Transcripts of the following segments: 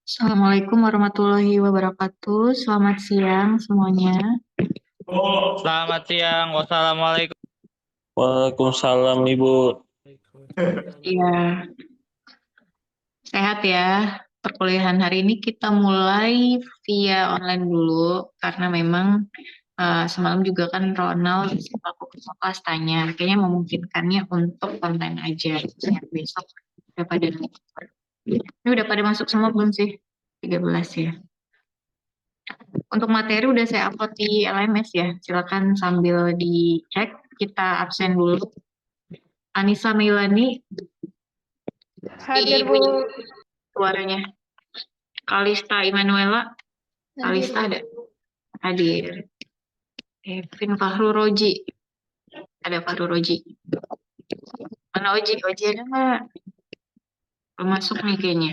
Assalamualaikum warahmatullahi wabarakatuh. Selamat siang semuanya. Selamat siang. Wassalamualaikum. Waalaikumsalam Ibu. Ya, sehat ya. Perkuliahan hari ini kita mulai via online dulu karena memang semalam juga kan Ronald aku ke kelas tanya, kayaknya memungkinkannya untuk online aja. Ya, besok udah pada ini udah pada masuk semua belum sih? 13 ya. Untuk materi udah saya upload di LMS ya. Silakan sambil dicek. Kita absen dulu. Anissa Meilani, Hadir, Bu. suaranya. Kalista Immanuela, Kalista ada? Hadir. Kevin Fahru Roji, ada Fahru Roji. Mana Oji? Oji ada nggak? Belum masuk nih kayaknya.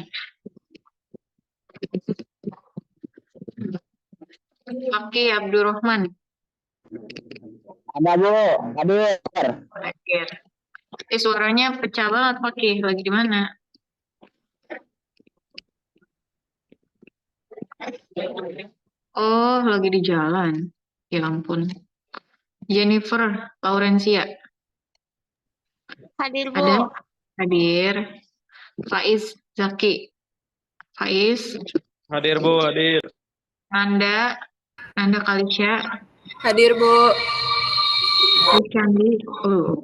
Oke, Abdurrahman. Ada Bu, hadir. Hadir. Suaranya pecah banget, Oke. Lagi di mana? Oh, lagi di jalan. Ya ampun. Jennifer Laurencia, Hadir, Bu. ada? Hadir. Faiz Zaki. Faiz. Hadir, Bu, hadir. Nanda Kalisya. Hadir, Bu. Rishandi.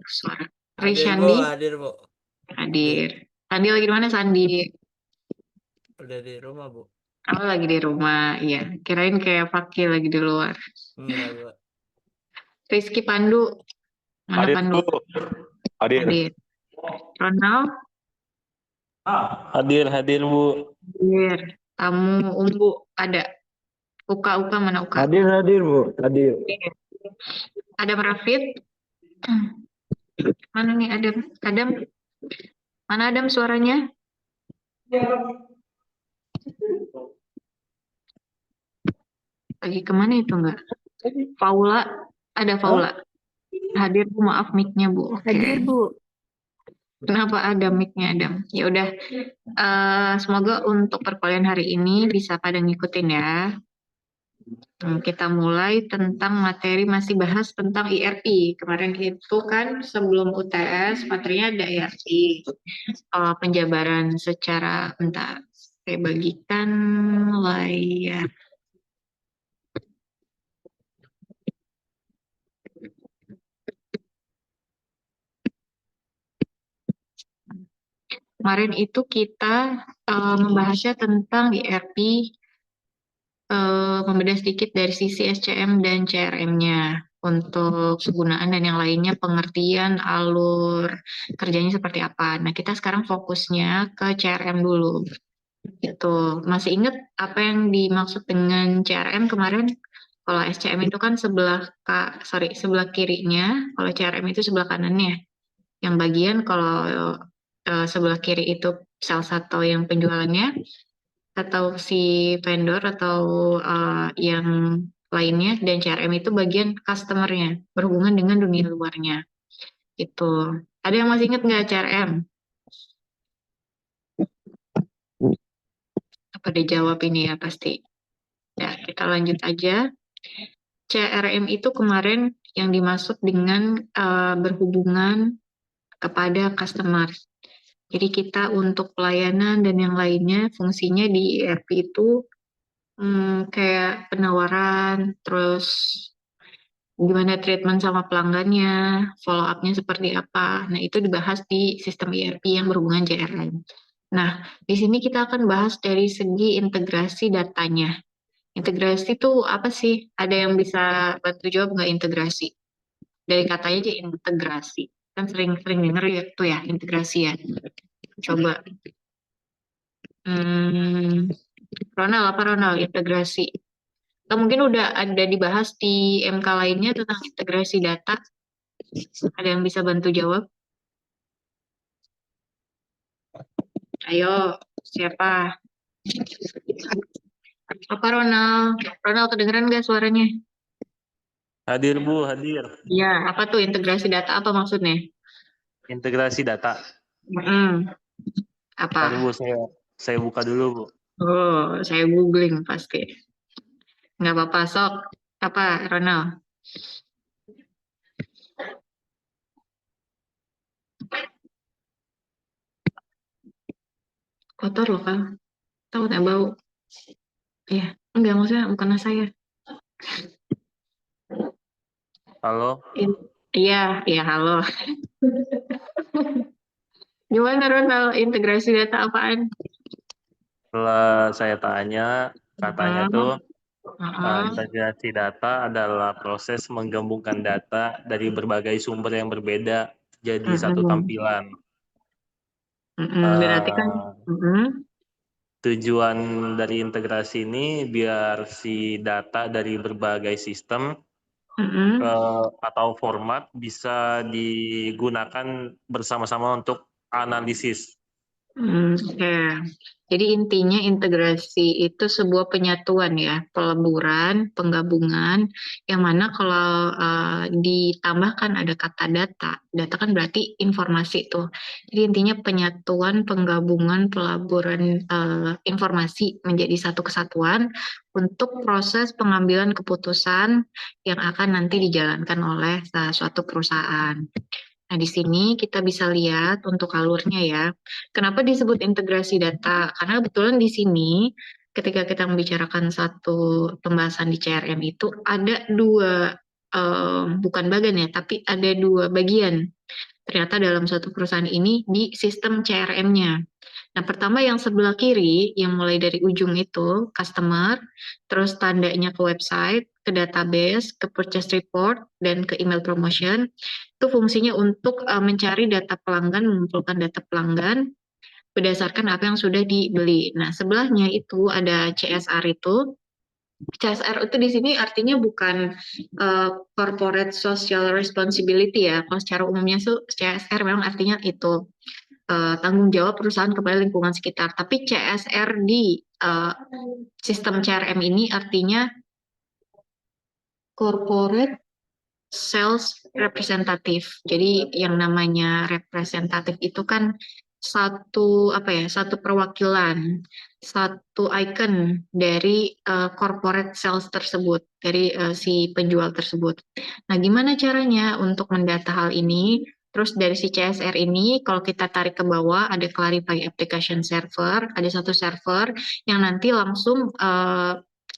Suara. Rishandi. Hadir, Bu. Hadir. Sandi lagi di mana, Sandi? Udah di rumah, Bu. Oh, lagi di rumah. Iya. Kirain kayak Fakih lagi di luar. Enggak, Bu. Rizky Pandu. Mana Hadir Pandu? Bu. Hadir. Hadir. Ronald. Hadir Bu. Hadir. Tamu Umbu. Ada. Uka mana Uka? Hadir Bu. Hadir. Adam Rafid. Mana nih Adam? Adam. Mana Adam suaranya? Lagi kemana itu enggak? Paula. Ada Paula. Hadir Bu, maaf mic-nya Bu. Oke. Hadir, Bu. Kenapa ada mic-nya Adam? Ya udah. Semoga untuk perkuliahan hari ini bisa pada ngikutin ya. Kita mulai tentang materi, masih bahas tentang IRP. Kemarin itu kan sebelum UTS materinya ada IRP. Penjabaran secara, bentar, saya bagikan layar. Kemarin itu kita membahasnya tentang IRP, membedah sedikit dari sisi SCM dan CRM-nya. Untuk penggunaan dan yang lainnya, pengertian, alur, kerjanya seperti apa. Nah, kita sekarang fokusnya ke CRM dulu. Itu masih ingat apa yang dimaksud dengan CRM kemarin? Kalau SCM itu kan sebelah kirinya, kalau CRM itu sebelah kanannya. Yang bagian kalau sebelah kiri itu sales atau yang penjualannya, atau si vendor atau yang lainnya, dan CRM itu bagian customer-nya, berhubungan dengan dunia luarnya. Itu. Ada yang masih ingat nggak CRM? Apa dijawab ini ya pasti. Ya, kita lanjut aja. CRM itu kemarin yang dimaksud dengan berhubungan kepada customer. Jadi kita untuk pelayanan dan yang lainnya fungsinya di ERP itu kayak penawaran, terus gimana treatment sama pelanggannya, follow up-nya seperti apa. Nah, itu dibahas di sistem ERP yang berhubungan CRM. Nah, di sini kita akan bahas dari segi integrasi datanya. Integrasi itu apa sih? Ada yang bisa bantu jawab nggak integrasi? Dari katanya aja integrasi. Kan sering-sering denger ya tuh ya, integrasi ya. Coba. Ronald, apa Ronald? Integrasi. Atau mungkin udah ada dibahas di MK lainnya tentang integrasi data. Ada yang bisa bantu jawab? Ayo, siapa? Apa Ronald? Ronald kedengeran nggak suaranya? Hadir Bu, hadir. Iya, apa tuh integrasi data? Apa maksudnya? Integrasi data. Mm-mm. Tadi Apa? Bu, saya buka dulu Bu. Oh, saya googling pasti. Nggak apa-apa, sok. Apa, Ronald? Kotor loh, Kak. Tahu nggak bau? Iya, enggak, maksudnya bukan saya. Halo, Iya, iya, halo. Gimana, Ronald? Integrasi data apaan? setelah saya tanya, katanya tuh Hmm, hmm, integrasi data adalah proses menggabungkan data dari berbagai sumber yang berbeda jadi satu hmm, tampilan. berarti kan, Eh, hmm, Tujuan dari integrasi ini biar si data dari berbagai sistem hmm. atau format bisa digunakan bersama-sama untuk analisis. Oke. Jadi intinya integrasi itu sebuah penyatuan ya, peleburan, penggabungan, yang mana kalau ditambahkan ada kata data, data kan berarti informasi tuh. Jadi intinya penyatuan, penggabungan, pelaburan informasi menjadi satu kesatuan untuk proses pengambilan keputusan yang akan nanti dijalankan oleh suatu perusahaan. Nah, di sini kita bisa lihat untuk alurnya ya. Kenapa disebut integrasi data? Karena kebetulan di sini ketika kita membicarakan satu pembahasan di CRM itu ada dua, bukan bagian ya, tapi ada dua bagian. Ternyata dalam suatu perusahaan ini di sistem CRM-nya. Nah, pertama yang sebelah kiri, yang mulai dari ujung itu, customer, terus tandanya ke website, ke database, ke purchase report, dan ke email promotion. Itu fungsinya untuk mencari data pelanggan, mengumpulkan data pelanggan berdasarkan apa yang sudah dibeli. Nah, sebelahnya itu ada CSR itu. CSR itu di sini artinya bukan corporate social responsibility ya. Kalau secara umumnya tuh CSR memang artinya itu tanggung jawab perusahaan kepada lingkungan sekitar. Tapi CSR di sistem CRM ini artinya corporate sales representative. Jadi yang namanya representatif itu kan satu apa ya, satu perwakilan, satu icon dari corporate sales tersebut, dari si penjual tersebut. Nah, gimana caranya untuk mendata hal ini? Terus dari si CSR ini, kalau kita tarik ke bawah, ada Clarify Application Server, ada satu server yang nanti langsung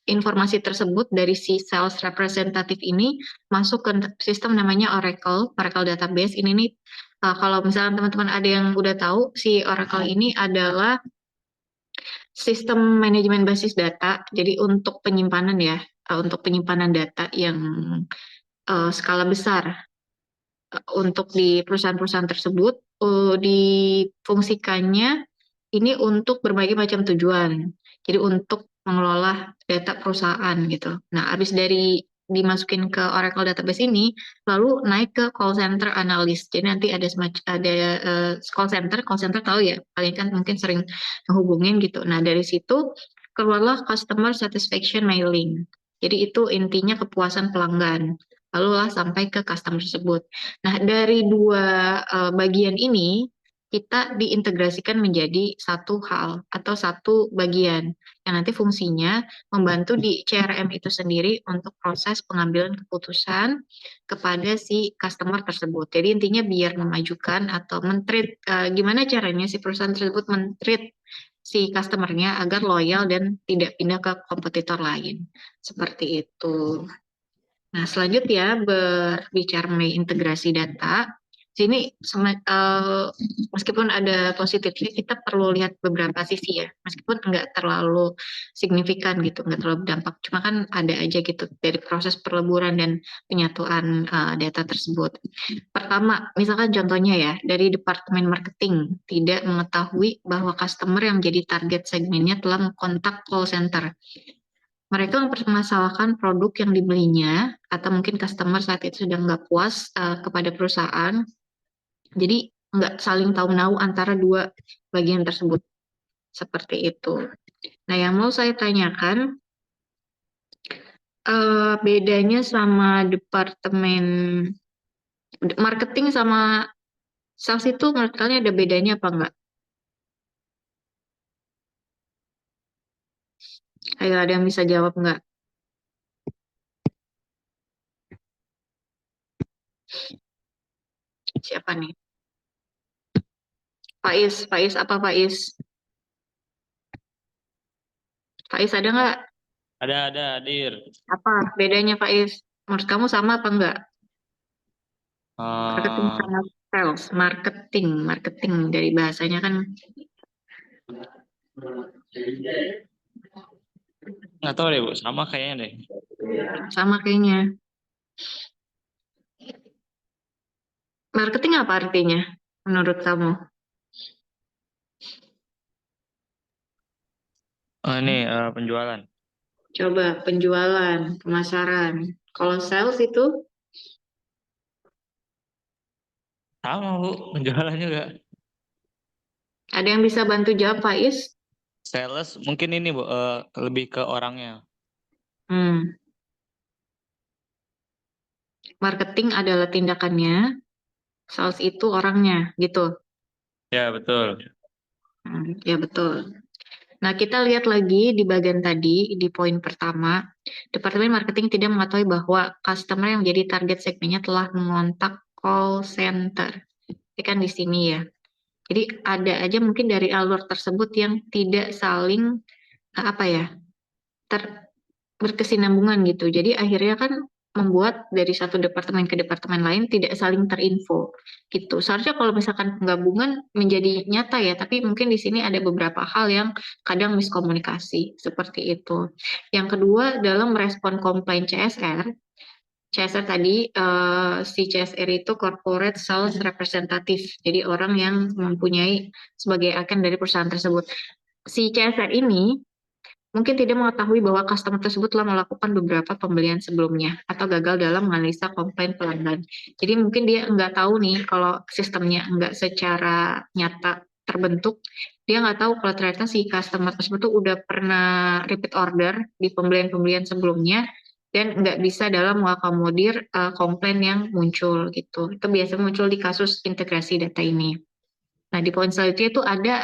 informasi tersebut dari si sales representative ini masuk ke sistem namanya Oracle, Oracle Database. Ini nih kalau misalnya teman-teman ada yang udah tahu, si Oracle ini adalah sistem manajemen basis data. Jadi untuk penyimpanan ya, untuk penyimpanan data yang skala besar untuk di perusahaan-perusahaan tersebut difungsikannya ini untuk berbagai macam tujuan. Jadi untuk mengelola data perusahaan gitu. Nah, habis dari dimasukin ke Oracle database ini, lalu naik ke call center analyst. Jadi nanti ada semacam ada call center tahu ya, kalian kan mungkin sering menghubungin gitu. Nah, dari situ keluarlah customer satisfaction mailing. Jadi itu intinya kepuasan pelanggan. Lalu lah sampai ke customer tersebut. Nah, dari dua bagian ini kita diintegrasikan menjadi satu hal atau satu bagian yang nanti fungsinya membantu di CRM itu sendiri untuk proses pengambilan keputusan kepada si customer tersebut. Jadi intinya biar memajukan atau men-treat gimana caranya si perusahaan tersebut men-treat si customernya agar loyal dan tidak pindah ke kompetitor lain. Seperti itu. Nah, selanjutnya berbicara mengenai integrasi data, sini meskipun ada positifnya, kita perlu lihat beberapa sisi ya. Meskipun nggak terlalu signifikan gitu, nggak terlalu berdampak. Cuma kan ada aja gitu dari proses perleburan dan penyatuan data tersebut. Pertama, misalkan contohnya ya, dari Departemen Marketing tidak mengetahui bahwa customer yang menjadi target segmennya telah mengkontak call center. Mereka mempermasalahkan produk yang dibelinya atau mungkin customer saat itu sudah nggak puas kepada perusahaan. Jadi nggak saling tahu menahu antara dua bagian tersebut. Seperti itu. Nah, yang mau saya tanyakan, bedanya sama departemen marketing sama sales itu menurut kalian ada bedanya apa enggak? Ayo, ada yang bisa jawab nggak? Siapa nih? Faiz apa Faiz? Faiz ada nggak? Ada, hadir. Apa bedanya Faiz? Menurut kamu sama apa enggak? Marketing Eh, sama sales. Marketing dari bahasanya kan nggak tahu deh, Bu. Sama kayaknya deh. sama kayaknya. Marketing apa artinya menurut kamu? Oh, ini penjualan. Coba penjualan, pemasaran. Kalau sales itu Sama, Bu. Penjualan juga. ada yang bisa bantu jawab Faiz? Sales mungkin ini, Bu. Lebih ke orangnya. Hmm. Marketing adalah tindakannya, sales itu orangnya, gitu. Ya, betul. Ya betul. Nah, kita lihat lagi di bagian tadi, di poin pertama, Departemen Marketing tidak mengetahui bahwa customer yang menjadi target segmennya telah mengontak call center. Ini kan di sini ya. Jadi ada aja mungkin dari alur tersebut yang tidak saling apa ya, berkesinambungan gitu. Jadi akhirnya kan membuat dari satu departemen ke departemen lain tidak saling terinfo gitu. Seharusnya kalau misalkan penggabungan menjadi nyata ya, tapi mungkin di sini ada beberapa hal yang kadang miskomunikasi seperti itu. Yang kedua dalam merespon komplain CSR, CSR tadi si CSR itu corporate sales representative, jadi orang yang mempunyai sebagai agen dari perusahaan tersebut. Si CSR ini mungkin tidak mengetahui bahwa customer tersebut telah melakukan beberapa pembelian sebelumnya atau gagal dalam menganalisa komplain pelanggan. Jadi mungkin dia nggak tahu nih kalau sistemnya nggak secara nyata terbentuk, dia nggak tahu kalau ternyata si customer tersebut tuh udah pernah repeat order di pembelian-pembelian sebelumnya dan nggak bisa dalam mengakomodir komplain yang muncul gitu. Itu biasanya muncul di kasus integrasi data ini. Nah, di poin selanjutnya itu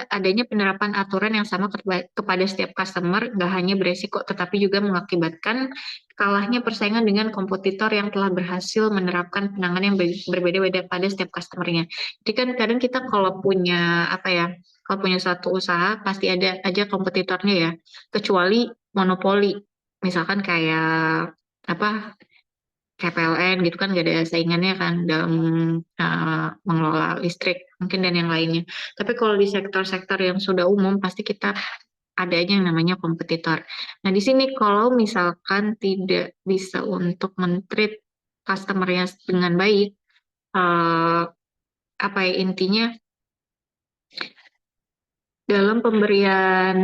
adanya penerapan aturan yang sama kepada setiap customer, nggak hanya beresiko, tetapi juga mengakibatkan kalahnya persaingan dengan kompetitor yang telah berhasil menerapkan penanganan yang berbeda-beda pada setiap customernya. Jadi kan kadang kita kalau punya apa ya, kalau punya suatu usaha pasti ada aja kompetitornya ya, kecuali monopoli, misalkan kayak apa kayak PLN gitu kan nggak ada saingannya kan dalam mengelola listrik mungkin dan yang lainnya. Tapi kalau di sektor-sektor yang sudah umum pasti kita ada aja yang namanya kompetitor. Nah di sini kalau misalkan tidak bisa untuk men-treat customer-nya dengan baik, eh, apa ya intinya dalam pemberian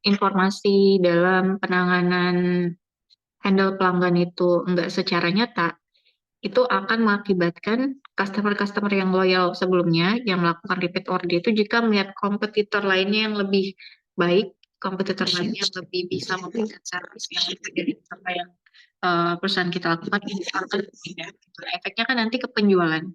informasi dalam penanganan handle pelanggan itu enggak secara nyata, itu akan mengakibatkan customer-customer yang loyal sebelumnya yang melakukan repeat order itu jika melihat kompetitor lainnya yang lebih baik, kompetitor lainnya yang lebih bisa memberikan service yang lebih dari apa yang perusahaan kita lakukan, ini akan berbeda. Gitu. Efeknya kan nanti ke penjualan.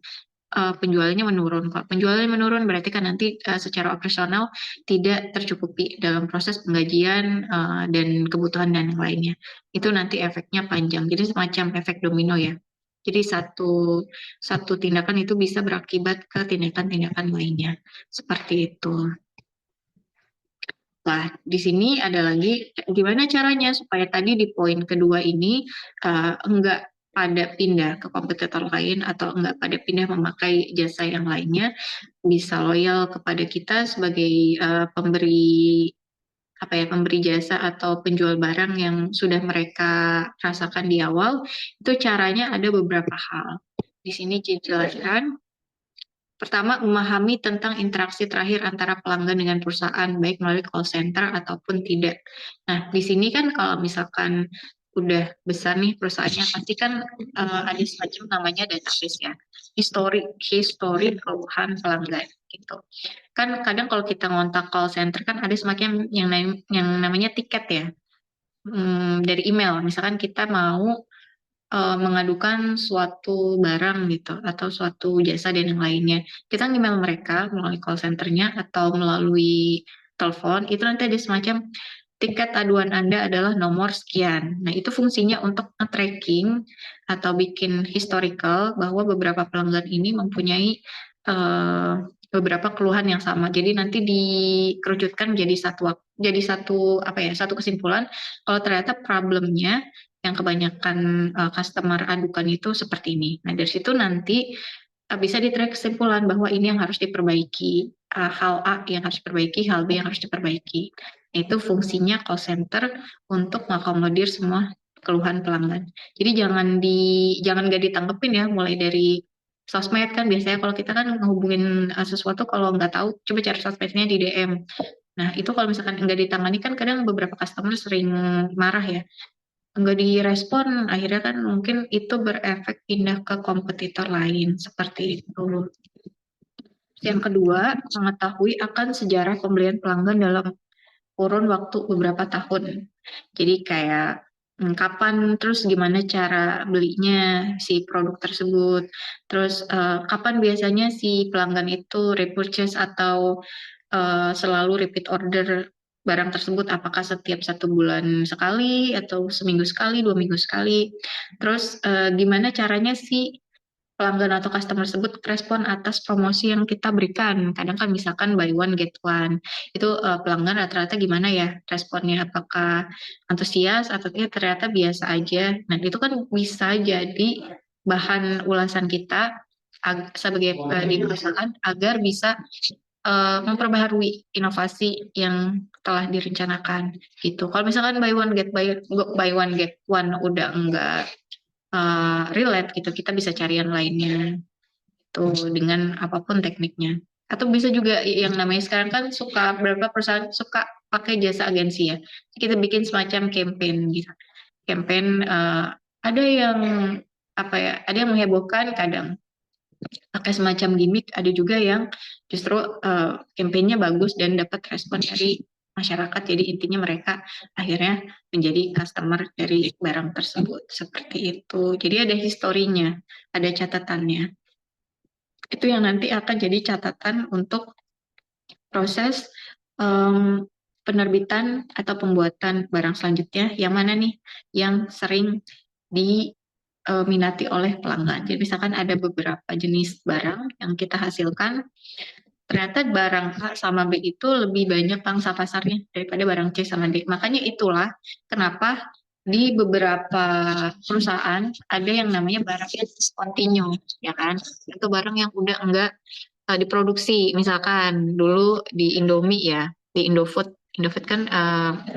Penjualannya menurun. Kalau penjualannya menurun berarti kan nanti secara operasional tidak tercukupi dalam proses penggajian dan kebutuhan dan yang lainnya. Itu nanti efeknya panjang. Jadi semacam efek domino ya. Jadi satu tindakan itu bisa berakibat ke tindakan-tindakan lainnya. Seperti itu. Nah, di sini ada lagi gimana caranya supaya tadi di poin kedua ini enggak pada pindah ke kompetitor lain atau enggak pada pindah memakai jasa yang lainnya, bisa loyal kepada kita sebagai pemberi apa ya pemberi jasa atau penjual barang yang sudah mereka rasakan di awal. Itu caranya ada beberapa hal. Di sini dijelaskan. Pertama, memahami tentang interaksi terakhir antara pelanggan dengan perusahaan, baik melalui call center ataupun tidak. Nah, di sini kan kalau misalkan udah besar nih perusahaannya, pasti kan ada semacam namanya database ya, history keluhan pelanggan gitu. Kan kadang kalau kita ngontak call center kan ada semacam yang namanya tiket ya, dari email. Misalkan kita mau mengadukan suatu barang gitu atau suatu jasa dan yang lainnya. Kita email mereka melalui call centernya atau melalui telepon, itu nanti ada semacam tiket aduan Anda adalah nomor sekian. Nah, itu fungsinya untuk nge-tracking atau bikin historical bahwa beberapa pelanggan ini mempunyai beberapa keluhan yang sama. Jadi nanti dikerucutkan satu kesimpulan kalau ternyata problemnya yang kebanyakan customer adukan itu seperti ini. Nah, dari situ nanti bisa di-track kesimpulan bahwa ini yang harus diperbaiki, hal A yang harus diperbaiki, hal B yang harus diperbaiki. Itu fungsinya call center untuk mengakomodir semua keluhan pelanggan. Jadi jangan nggak ditanggepin ya, mulai dari sosmed kan biasanya kalau kita kan ngehubungin sesuatu kalau nggak tahu, coba cari sosmednya di DM. Nah, itu kalau misalkan nggak ditangani kan kadang beberapa customer sering marah ya, nggak direspon, akhirnya kan mungkin itu berefek pindah ke kompetitor lain, seperti itu. Yang kedua, mengetahui akan sejarah pembelian pelanggan dalam kurun waktu beberapa tahun. Jadi kayak kapan, terus gimana cara belinya si produk tersebut, terus kapan biasanya si pelanggan itu repurchase atau selalu repeat order barang tersebut, apakah setiap 1 bulan sekali atau seminggu sekali, 2 minggu sekali. Terus gimana caranya si pelanggan atau customer tersebut respon atas promosi yang kita berikan. Kadang kan misalkan buy one get one, itu pelanggan rata-rata gimana ya responnya, apakah antusias atau ternyata biasa aja. Nah, itu kan bisa jadi bahan ulasan kita sebagai di perusahaan agar bisa memperbaharui inovasi yang telah direncanakan gitu. Kalau misalkan buy one get one udah enggak relate gitu, kita bisa cari yang lainnya tuh dengan apapun tekniknya. Atau bisa juga yang namanya sekarang kan beberapa perusahaan suka pakai jasa agensi ya. Kita bikin semacam campaign gitu. Campaign ada yang ada yang menghebohkan, kadang pakai semacam gimmick, ada juga yang justru campaign-nya bagus dan dapat respon dari masyarakat. Jadi intinya mereka akhirnya menjadi customer dari barang tersebut, seperti itu. Jadi ada historinya, ada catatannya. Itu yang nanti akan jadi catatan untuk proses penerbitan atau pembuatan barang selanjutnya. Yang mana nih yang sering diminati oleh pelanggan. Jadi misalkan ada beberapa jenis barang yang kita hasilkan, ternyata barang A sama B itu lebih banyak pangsa pasarnya daripada barang C sama D. Makanya itulah kenapa di beberapa perusahaan ada yang namanya barang discontinue, ya kan? Itu barang yang udah enggak diproduksi. Misalkan dulu di Indomie ya, di Indofood. Indofood kan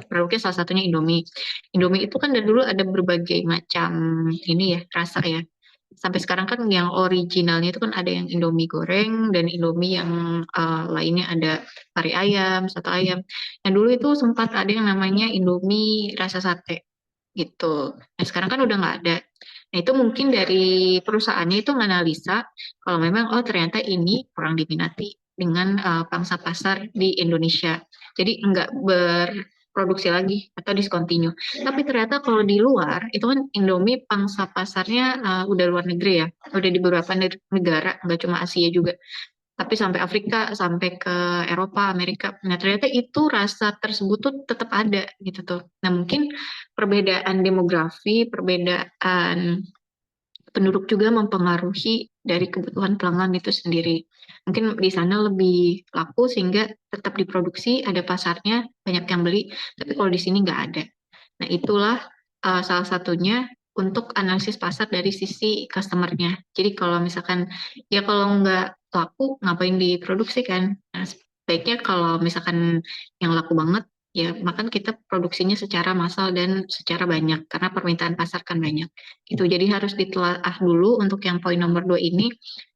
produknya salah satunya Indomie. Indomie itu kan dari dulu ada berbagai macam ini ya, rasa ya. Sampai sekarang kan yang originalnya itu kan ada yang Indomie goreng dan Indomie yang lainnya ada kari ayam, soto ayam. Nah, dulu itu sempat ada yang namanya Indomie rasa sate gitu. Nah, sekarang kan udah nggak ada. Nah, itu mungkin dari perusahaannya itu menganalisa kalau memang ternyata ini kurang diminati dengan pangsa pasar di Indonesia. Jadi nggak berproduksi lagi atau discontinue. Tapi ternyata kalau di luar itu kan Indomie pangsa pasarnya udah luar negeri ya, udah di beberapa negara, nggak cuma Asia juga, tapi sampai Afrika, sampai ke Eropa, Amerika. Nah, ternyata itu rasa tersebut tuh tetap ada gitu tuh. Nah, mungkin perbedaan demografi, perbedaan penduduk juga mempengaruhi dari kebutuhan pelanggan itu sendiri. Mungkin di sana lebih laku sehingga tetap diproduksi, ada pasarnya, banyak yang beli, tapi kalau di sini nggak ada. Nah, itulah salah satunya untuk analisis pasar dari sisi customer-nya. Jadi kalau misalkan, ya kalau nggak laku, ngapain diproduksi kan? Nah, sebaiknya kalau misalkan yang laku banget, ya makan kita produksinya secara massal dan secara banyak, karena permintaan pasar kan banyak. Gitu. Jadi harus ditelaah dulu untuk yang poin nomor 2 ini,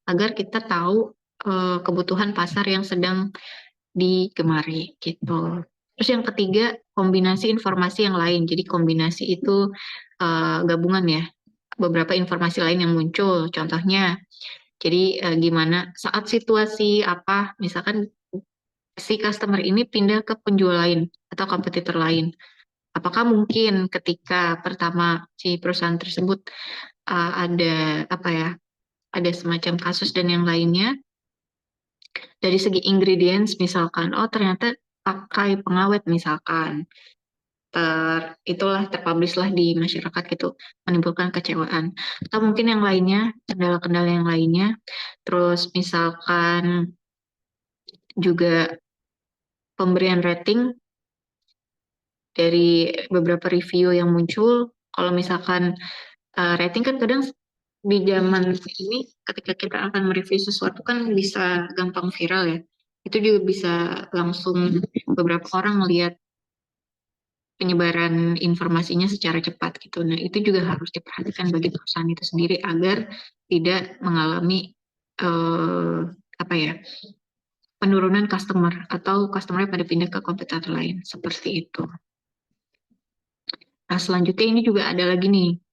agar kita tahu kebutuhan pasar yang sedang digemari gitu. Terus yang ketiga, kombinasi informasi yang lain. Jadi kombinasi itu gabungan ya, beberapa informasi lain yang muncul. Contohnya, jadi gimana saat situasi apa, misalkan si customer ini pindah ke penjual lain atau kompetitor lain. Apakah mungkin ketika pertama si perusahaan tersebut ada ada semacam kasus dan yang lainnya, dari segi ingredients misalkan, ternyata pakai pengawet misalkan, terpublish lah di masyarakat gitu, menimbulkan kecewaan. Atau mungkin yang lainnya, kendala-kendala yang lainnya. Terus misalkan juga pemberian rating dari beberapa review yang muncul. Kalau misalkan rating kan kadang di zaman ini ketika kita akan mereview sesuatu kan bisa gampang viral ya. Itu juga bisa langsung beberapa orang melihat penyebaran informasinya secara cepat gitu. Nah, itu juga harus diperhatikan bagi perusahaan itu sendiri agar tidak mengalami apa ya, penurunan customer atau customer pada pindah ke kompetitor lain seperti itu. Nah, selanjutnya ini juga ada lagi nih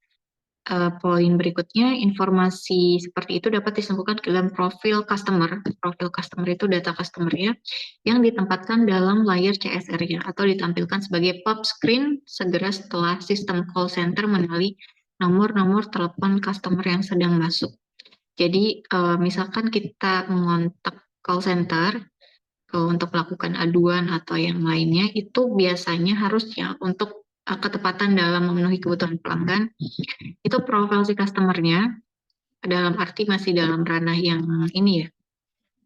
poin berikutnya, informasi seperti itu dapat disimpan ke dalam profil customer. Profil customer itu data customer-nya yang ditempatkan dalam layar CSR-nya atau ditampilkan sebagai pop screen segera setelah sistem call center mengenali nomor-nomor telepon customer yang sedang masuk. Jadi misalkan kita mengontak call center untuk melakukan aduan atau yang lainnya, itu biasanya harusnya untuk ketepatan dalam memenuhi kebutuhan pelanggan, itu profil si customer-nya dalam arti masih dalam ranah yang ini ya,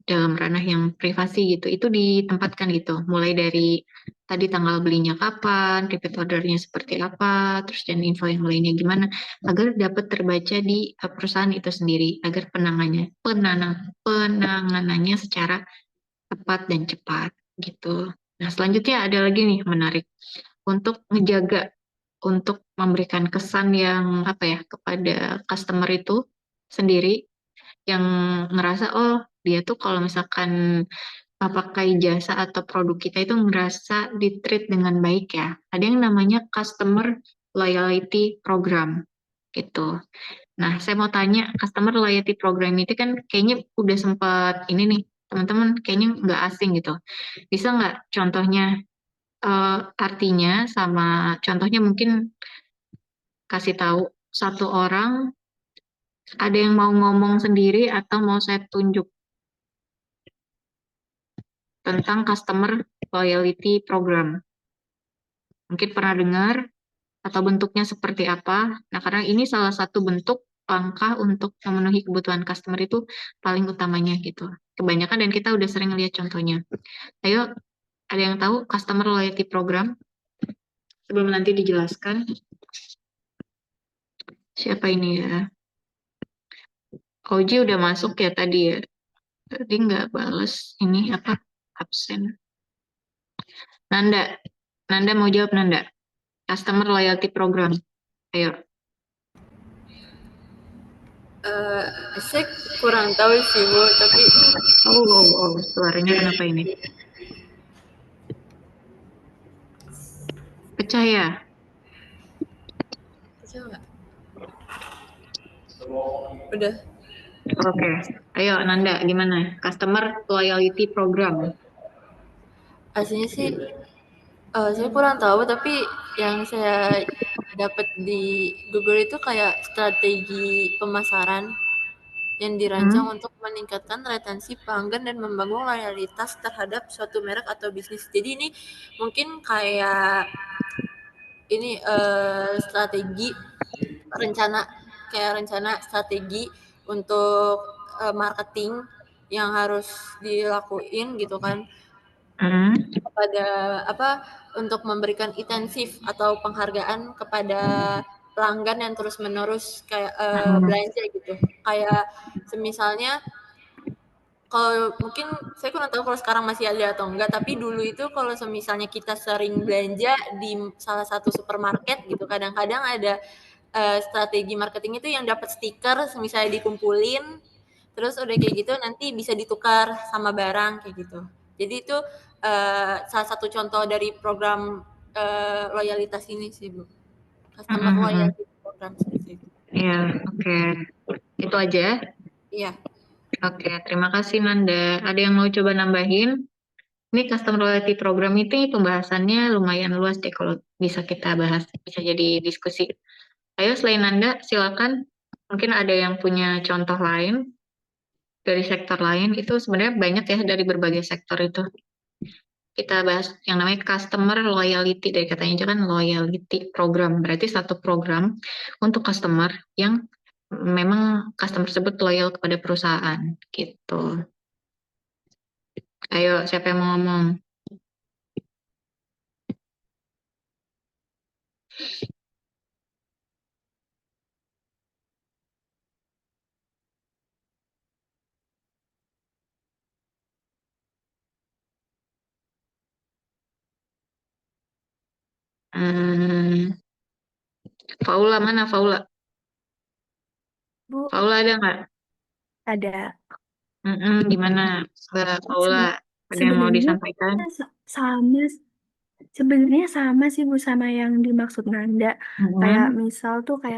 dalam ranah yang privasi gitu, itu ditempatkan gitu, mulai dari tadi tanggal belinya kapan, repeat ordernya seperti apa, terus dan info yang lainnya gimana, agar dapat terbaca di perusahaan itu sendiri, agar penanganannya secara tepat dan cepat gitu. Nah, selanjutnya ada lagi nih menarik untuk menjaga, untuk memberikan kesan yang apa ya kepada customer itu sendiri yang ngerasa oh dia tuh kalau misalkan pakai jasa atau produk kita itu ngerasa di-treat dengan baik ya. Ada yang namanya customer loyalty program gitu. Nah, saya mau tanya, customer loyalty program itu kan kayaknya udah sempat ini nih, teman-teman kayaknya nggak asing gitu. Bisa nggak contohnya, artinya sama contohnya mungkin kasih tahu satu orang, ada yang mau ngomong sendiri atau mau saya tunjuk tentang customer loyalty program. Mungkin pernah dengar atau bentuknya seperti apa. Nah, karena ini salah satu bentuk langkah untuk memenuhi kebutuhan customer itu paling utamanya gitu. Kebanyakan dan kita udah sering lihat contohnya. Ayo, ada yang tahu customer loyalty program? Sebelum nanti dijelaskan. Siapa ini ya? Oji udah masuk ya tadi ya. Tadi nggak bales ini apa? Absen. Nanda. Nanda mau jawab Nanda. Customer loyalty program. Ayo. Saya kurang tahu sih Bu, tapi Oh, suaranya kenapa ini? Pecah ya? coba nggak? Udah. Oke. Ayo Nanda, gimana? Customer loyalty program. Aslinya sih saya kurang tahu, tapi yang saya dapat di Google itu kayak strategi pemasaran yang dirancang untuk meningkatkan retensi pelanggan dan membangun loyalitas terhadap suatu merek atau bisnis. Jadi ini mungkin kayak ini strategi rencana strategi untuk marketing yang harus dilakuin gitu kan kepada untuk memberikan intensif atau penghargaan kepada pelanggan yang terus menerus kayak belanja gitu, kayak semisalnya kalau mungkin saya kurang tahu kalau sekarang masih ada atau enggak, tapi dulu itu kalau semisalnya kita sering belanja di salah satu supermarket gitu, kadang-kadang ada strategi marketing itu yang dapat stiker misalnya dikumpulin, terus udah kayak gitu nanti bisa ditukar sama barang kayak gitu. Jadi itu salah satu contoh dari program loyalitas ini sih Bu. Customer loyalty program seperti itu. Iya, oke. Itu aja. Iya. Oke, terima kasih Nanda. Ada yang mau coba nambahin? Ini customer loyalty program itu pembahasannya lumayan luas deh kalau bisa kita bahas, bisa jadi diskusi. Ayo selain Nanda, silakan. Mungkin ada yang punya contoh lain dari sektor lain. Itu sebenarnya banyak ya dari berbagai sektor itu. kita bahas yang namanya customer loyalty, dari katanya aja kan loyalty program. Berarti satu program untuk customer yang memang customer tersebut loyal kepada perusahaan gitu. Ayo, siapa yang mau ngomong? Hmm, Faula mana Faula? Bu, Faula ada nggak? ada. Gimana Mbak Paula? Ada yang mau Sebenarnya disampaikan? sama, sebenarnya sama sih Bu sama yang dimaksud Nanda. Kayak Mm-mm.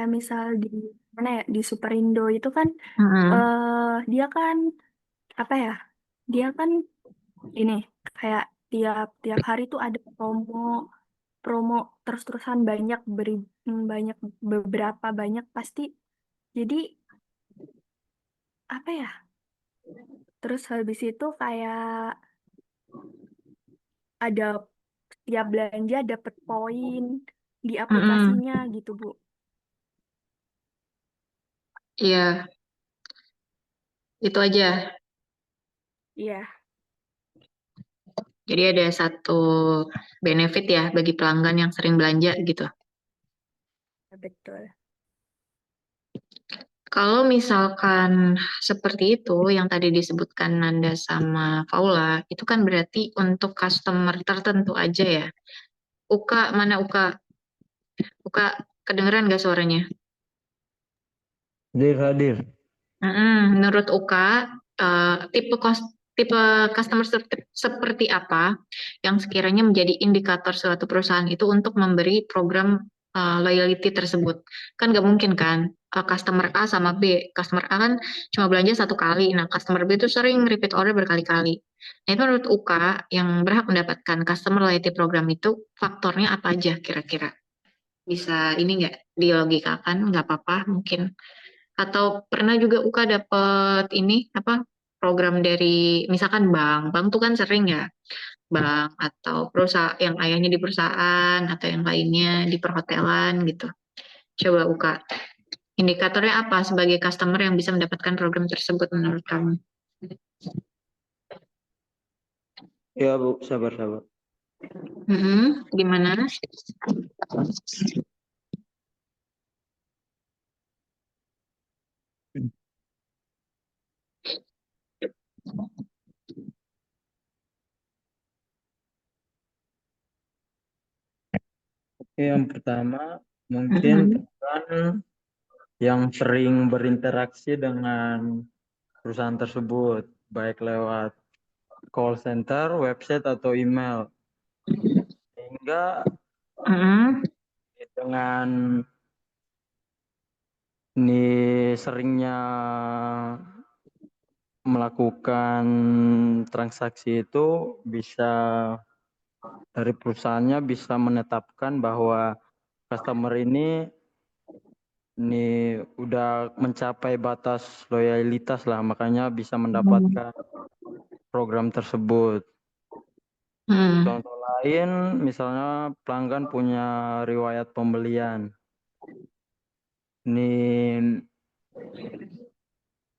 misal di mana ya di Superindo itu kan Mm-mm. dia kan apa ya? Dia kan ini kayak tiap hari tuh ada promo promo terus-terusan banyak beberapa banyak pasti. Jadi apa ya? Terus habis itu kayak ada tiap belanja dapat poin di Mm-mm. aplikasinya gitu, Bu. Iya, itu aja. Iya, Jadi ada satu benefit ya bagi pelanggan yang sering belanja gitu. betul. Kalau misalkan seperti itu yang tadi disebutkan Nanda sama Paula, itu kan berarti untuk customer tertentu aja ya. Uka, mana Uka? Uka, kedengeran gak suaranya? Hadir. Menurut Uka, tipe customer seperti apa yang sekiranya menjadi indikator suatu perusahaan itu untuk memberi program loyalty tersebut? Kan nggak mungkin kan customer A sama B. Customer A kan cuma belanja satu kali, nah customer B itu sering repeat order berkali-kali. Nah itu menurut Uka yang berhak mendapatkan customer loyalty program itu faktornya apa aja kira-kira? Bisa ini nggak dilogikakan? Nggak apa-apa mungkin, atau pernah juga Uka dapet ini apa program dari misalkan bank tuh kan sering ya, bank atau perusahaan yang ayahnya di perusahaan atau yang lainnya di perhotelan gitu. Coba Uka, indikatornya apa sebagai customer yang bisa mendapatkan program tersebut menurut kamu? Ya Bu, sabar. Gimana? Oke, yang pertama mungkin Mm-mm. pelanggan yang sering berinteraksi dengan perusahaan tersebut, baik lewat call center, website, atau email. Sehingga Mm-mm. dengan ini seringnya melakukan transaksi itu bisa dari perusahaannya bisa menetapkan bahwa customer ini udah mencapai batas loyalitas lah, makanya bisa mendapatkan program tersebut. Mm. Contoh lain, misalnya pelanggan punya riwayat pembelian. Ini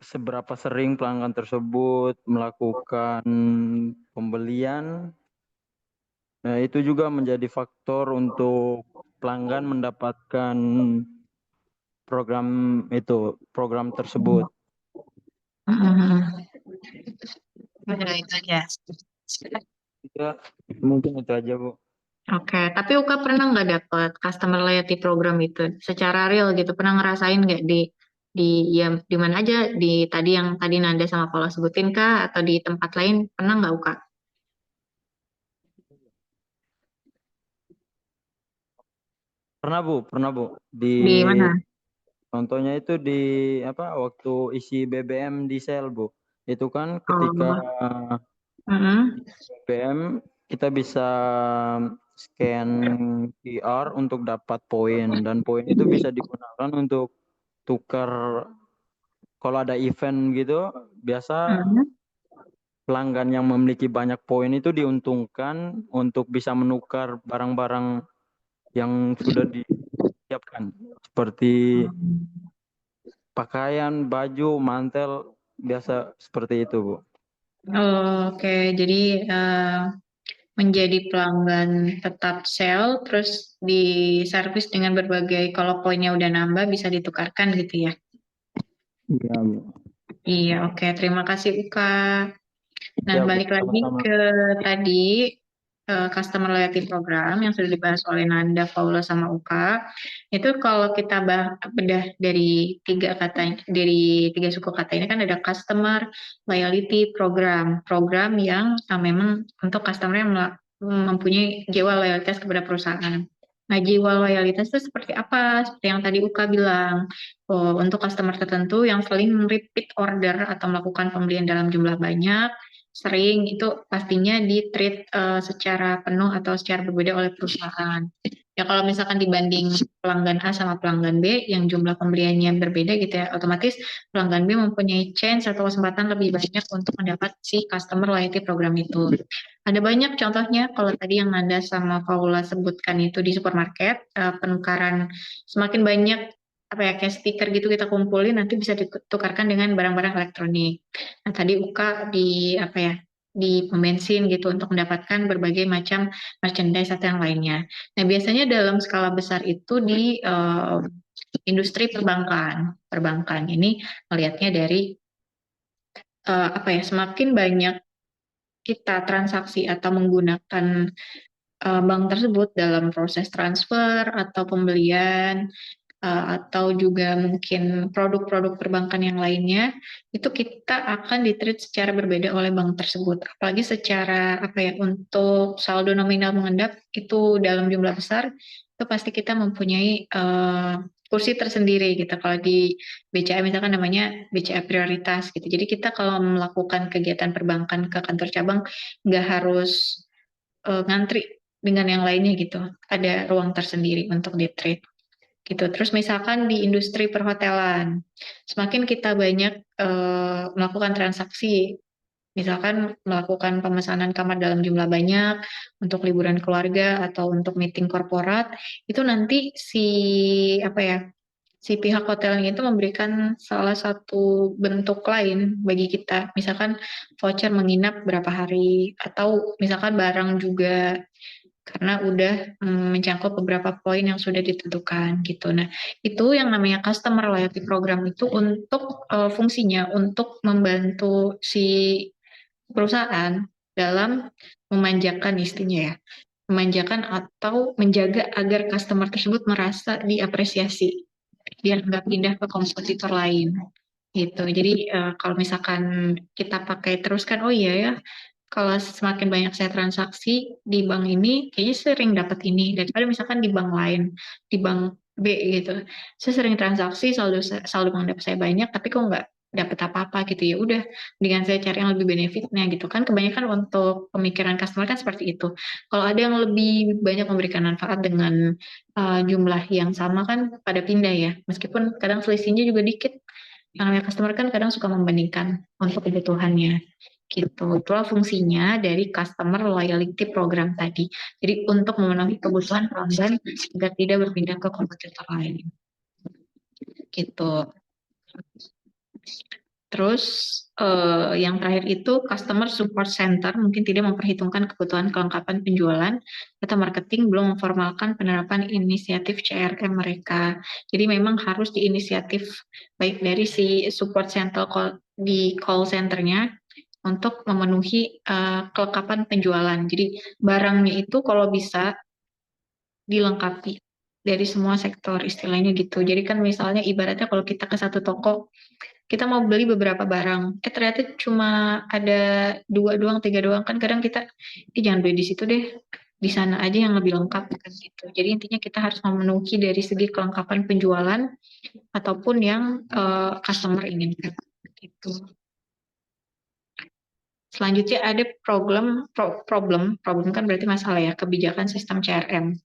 seberapa sering pelanggan tersebut melakukan pembelian. Nah, itu juga menjadi faktor untuk pelanggan mendapatkan program tersebut. Mm. Udah itu aja. Ya, mungkin itu aja, Bu. Oke, tapi Uka pernah nggak dapet customer loyalty program itu secara real gitu? Pernah ngerasain nggak di ya di mana aja, di tadi yang tadi Nanda sama Paula sebutin kah, atau di tempat lain pernah nggak Uka? Pernah, Bu. Di mana? Contohnya itu di waktu isi BBM di sel, Bu. Itu kan ketika Oh, mm-mm. BBM kita bisa scan QR untuk dapat poin, dan poin itu bisa digunakan untuk tukar kalau ada event gitu. Biasa Mm-mm. pelanggan yang memiliki banyak poin itu diuntungkan untuk bisa menukar barang-barang yang sudah disiapkan seperti pakaian, baju, mantel, biasa seperti itu, Bu. Oke, jadi menjadi pelanggan tetap sel, terus diservis dengan berbagai, kalau poinnya udah nambah bisa ditukarkan gitu ya. Iya, Bu. Iya, oke. Terima kasih Uka. Nah, Ya, Bu, balik lagi sama-sama. ke tadi Customer Loyalty Program yang sudah dibahas oleh Nanda, Paula, sama Uka. Itu kalau kita bedah dari tiga suku kata ini kan ada Customer Loyalty Program, program yang memang untuk customer yang mempunyai jiwa loyalitas kepada perusahaan. Nah, jiwa loyalitas itu seperti apa? Seperti yang tadi Uka bilang, untuk customer tertentu yang sering repeat order atau melakukan pembelian dalam jumlah banyak, sering, itu pastinya di-treat secara penuh atau secara berbeda oleh perusahaan. Ya kalau misalkan dibanding pelanggan A sama pelanggan B yang jumlah pembeliannya berbeda gitu ya, otomatis pelanggan B mempunyai chance atau kesempatan lebih banyak untuk mendapat si customer loyalty program itu. Ada banyak contohnya, kalau tadi yang Nanda sama Paula sebutkan itu di supermarket, penukaran semakin banyak apa ya, kayak stiker gitu kita kumpulin nanti bisa ditukarkan dengan barang-barang elektronik. Nah, tadi Uka di apa ya, di pom bensin gitu untuk mendapatkan berbagai macam merchandise atau yang lainnya. Nah, biasanya dalam skala besar itu di industri perbankan. Perbankan ini melihatnya dari apa ya, semakin banyak kita transaksi atau menggunakan bank tersebut dalam proses transfer atau pembelian atau juga mungkin produk-produk perbankan yang lainnya, itu kita akan di-treat secara berbeda oleh bank tersebut. Apalagi secara apa ya, untuk saldo nominal mengendap itu dalam jumlah besar, itu pasti kita mempunyai kursi tersendiri gitu. Kalau di BCA misalkan namanya BCA prioritas gitu. Jadi kita kalau melakukan kegiatan perbankan ke kantor cabang nggak harus ngantri dengan yang lainnya gitu. Ada ruang tersendiri untuk di-treat gitu. Terus misalkan di industri perhotelan, semakin kita banyak melakukan transaksi, misalkan melakukan pemesanan kamar dalam jumlah banyak untuk liburan keluarga atau untuk meeting korporat, itu nanti si apa ya, si pihak hotelnya itu memberikan salah satu bentuk lain bagi kita, misalkan voucher menginap berapa hari atau misalkan barang juga karena udah mencakup beberapa poin yang sudah ditentukan gitu. Nah, itu yang namanya customer loyalty program itu untuk fungsinya untuk membantu si perusahaan dalam memanjakan istrinya ya, memanjakan atau menjaga agar customer tersebut merasa diapresiasi, biar nggak pindah ke kompetitor lain gitu. Jadi kalau misalkan kita pakai terus kan, oh iya ya, kalau semakin banyak saya transaksi di bank ini, kayaknya sering dapat ini daripada misalkan di bank lain, di bank B gitu. Saya sering transaksi, saldo mengendap saya banyak, tapi kok nggak dapat apa-apa gitu ya. Udah, dengan saya cari yang lebih benefitnya gitu kan. Kebanyakan untuk pemikiran customer kan seperti itu. Kalau ada yang lebih banyak memberikan manfaat dengan jumlah yang sama kan pada pindah ya. Meskipun kadang selisihnya juga dikit. Yang namanya customer kan kadang suka membandingkan untuk kebutuhannya gitu. Itulah fungsinya dari customer loyalty program tadi. Jadi untuk memenuhi kebutuhan pelanggan agar tidak berpindah ke kompetitor lain. Gitu. Terus yang terakhir itu customer support center mungkin tidak memperhitungkan kebutuhan kelengkapan penjualan atau marketing, belum memformalkan penerapan inisiatif CRM mereka. Jadi memang harus diinisiatif baik dari si support center di call centernya untuk memenuhi kelengkapan penjualan. Jadi barangnya itu kalau bisa dilengkapi dari semua sektor istilahnya gitu. Jadi kan misalnya ibaratnya kalau kita ke satu toko, kita mau beli beberapa barang, ternyata cuma ada 2 doang, 3 doang, kan kadang kita, jangan beli di situ deh, di sana aja yang lebih lengkap kan gitu. Jadi intinya kita harus memenuhi dari segi kelengkapan penjualan ataupun yang customer inginkan gitu. Selanjutnya ada problem kan berarti masalah ya, kebijakan sistem CRM.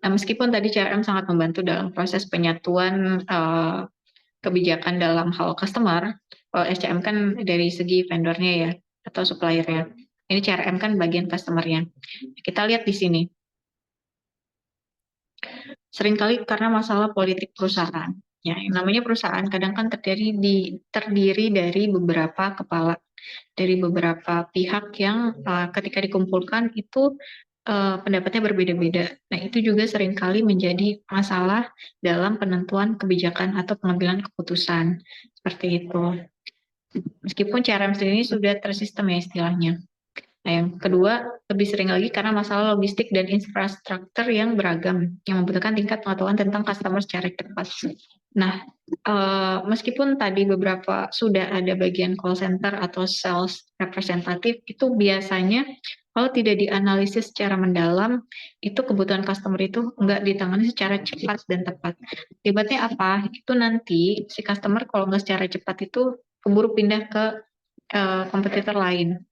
Nah, meskipun tadi CRM sangat membantu dalam proses penyatuan kebijakan dalam hal customer, kalau SCM kan dari segi vendornya ya, atau suppliernya. Ini CRM kan bagian customer-nya. Kita lihat di sini. Seringkali karena masalah politik perusahaan. Ya, yang namanya perusahaan kadang kan terdiri dari beberapa kepala, dari beberapa pihak yang ketika dikumpulkan itu pendapatnya berbeda-beda. Nah, itu juga seringkali menjadi masalah dalam penentuan kebijakan atau pengambilan keputusan. Seperti itu. Meskipun CRM sendiri sudah tersistem ya istilahnya. Nah, yang kedua, lebih sering lagi karena masalah logistik dan infrastruktur yang beragam, yang membutuhkan tingkat pengetahuan tentang customer secara cepat. Nah, meskipun tadi beberapa sudah ada bagian call center atau sales representatif, itu biasanya kalau tidak dianalisis secara mendalam, itu kebutuhan customer itu nggak ditangani secara cepat dan tepat. Akibatnya apa? Itu nanti si customer kalau nggak secara cepat itu keburu pindah ke kompetitor lain.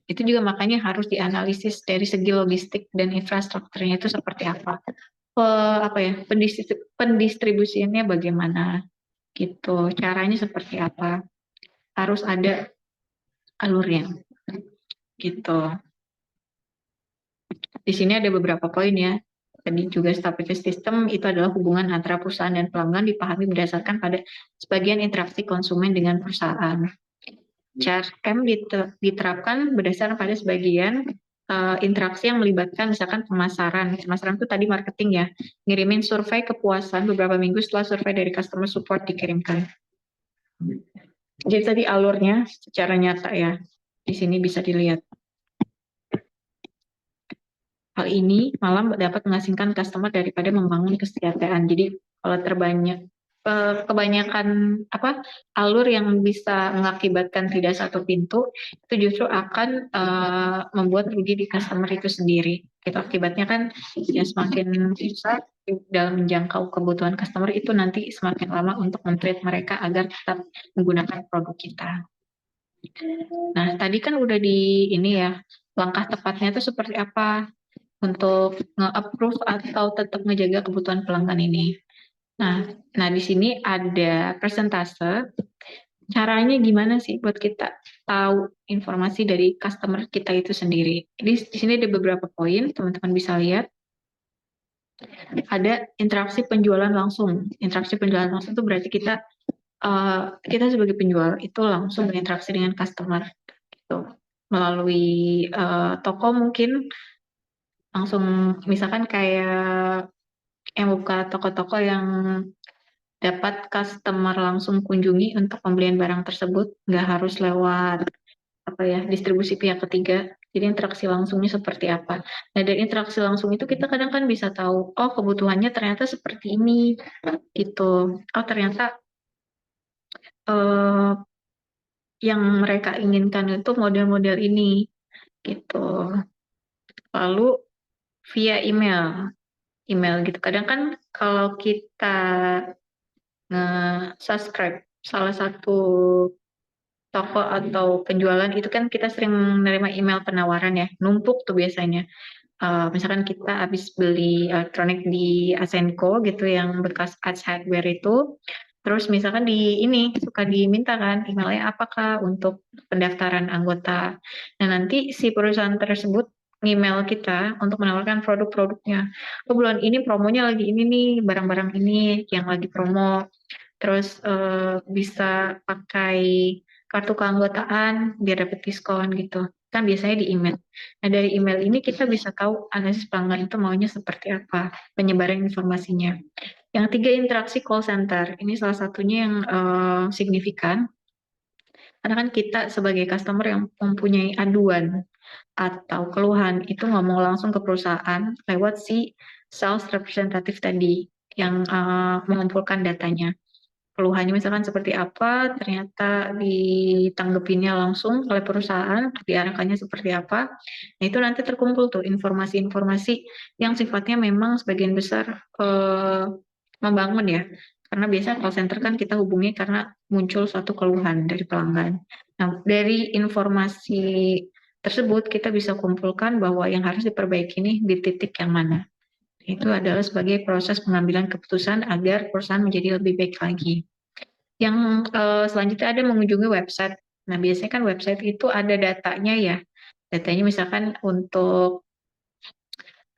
Itu juga makanya harus dianalisis dari segi logistik dan infrastrukturnya itu seperti apa. Pendistribusiannya bagaimana gitu, caranya seperti apa, harus ada alurnya gitu. Di sini ada beberapa poin ya. Tadi juga stability system itu adalah hubungan antara perusahaan dan pelanggan dipahami berdasarkan pada sebagian interaksi konsumen dengan perusahaan. CRM diterapkan berdasarkan pada sebagian interaksi yang melibatkan misalkan pemasaran. Pemasaran itu tadi marketing ya, ngirimin survei kepuasan beberapa minggu setelah survei dari customer support dikirimkan. Jadi tadi alurnya secara nyata ya, di sini bisa dilihat. Hal ini malah dapat mengasingkan customer daripada membangun kesejahteraan. Jadi kalau kebanyakan alur yang bisa mengakibatkan tidak satu pintu itu justru akan membuat rugi di customer itu sendiri. Itu akibatnya kan ya semakin susah dalam menjangkau kebutuhan customer, itu nanti semakin lama untuk men-treat mereka agar tetap menggunakan produk kita. Nah, tadi kan udah di ini ya, langkah tepatnya itu seperti apa untuk nge-approve atau tetap ngejaga kebutuhan pelanggan ini. Nah di sini ada persentase. Caranya gimana sih buat kita tahu informasi dari customer kita itu sendiri? Di sini ada beberapa poin, teman-teman bisa lihat. Ada interaksi penjualan langsung. Interaksi penjualan langsung itu berarti kita sebagai penjual itu langsung berinteraksi dengan customer, gitu. Melalui toko mungkin langsung, misalkan kayak yang buka toko-toko yang dapat customer langsung kunjungi untuk pembelian barang tersebut, nggak harus lewat distribusi pihak ketiga. Jadi interaksi langsungnya seperti apa. Nah dari interaksi langsung itu kita kadang kan bisa tahu, oh kebutuhannya ternyata seperti ini, gitu. Oh ternyata yang mereka inginkan itu model-model ini, gitu. Lalu via email gitu. Kadang kan kalau kita nge-subscribe salah satu toko atau penjualan itu kan kita sering menerima email penawaran ya, numpuk tuh biasanya. Misalkan kita habis beli elektronik di Asenco gitu yang bekas Ace Hardware itu, terus misalkan suka diminta kan emailnya apakah untuk pendaftaran anggota. Nah nanti si perusahaan tersebut email kita untuk menawarkan produk-produknya. Oh bulan ini promonya lagi ini nih, barang-barang ini yang lagi promo. Terus bisa pakai kartu keanggotaan biar dapat diskon gitu. Kan biasanya di email. Nah dari email ini kita bisa tahu analisis pelanggan itu maunya seperti apa, penyebaran informasinya. Yang tiga, interaksi call center. Ini salah satunya yang signifikan. Karena kan kita sebagai customer yang mempunyai aduan atau keluhan itu ngomong langsung ke perusahaan lewat si sales representative tadi yang mengumpulkan datanya. Keluhannya misalkan seperti apa, ternyata ditanggepinnya langsung oleh perusahaan, diarahkannya seperti apa. Nah itu nanti terkumpul tuh informasi-informasi yang sifatnya memang sebagian besar membangun ya. Karena biasanya call center kan kita hubungi karena muncul suatu keluhan dari pelanggan. Nah dari informasi tersebut kita bisa kumpulkan bahwa yang harus diperbaiki nih di titik yang mana. Itu adalah sebagai proses pengambilan keputusan agar perusahaan menjadi lebih baik lagi. Yang selanjutnya ada mengunjungi website Nah, biasanya kan website itu ada datanya ya. Datanya misalkan untuk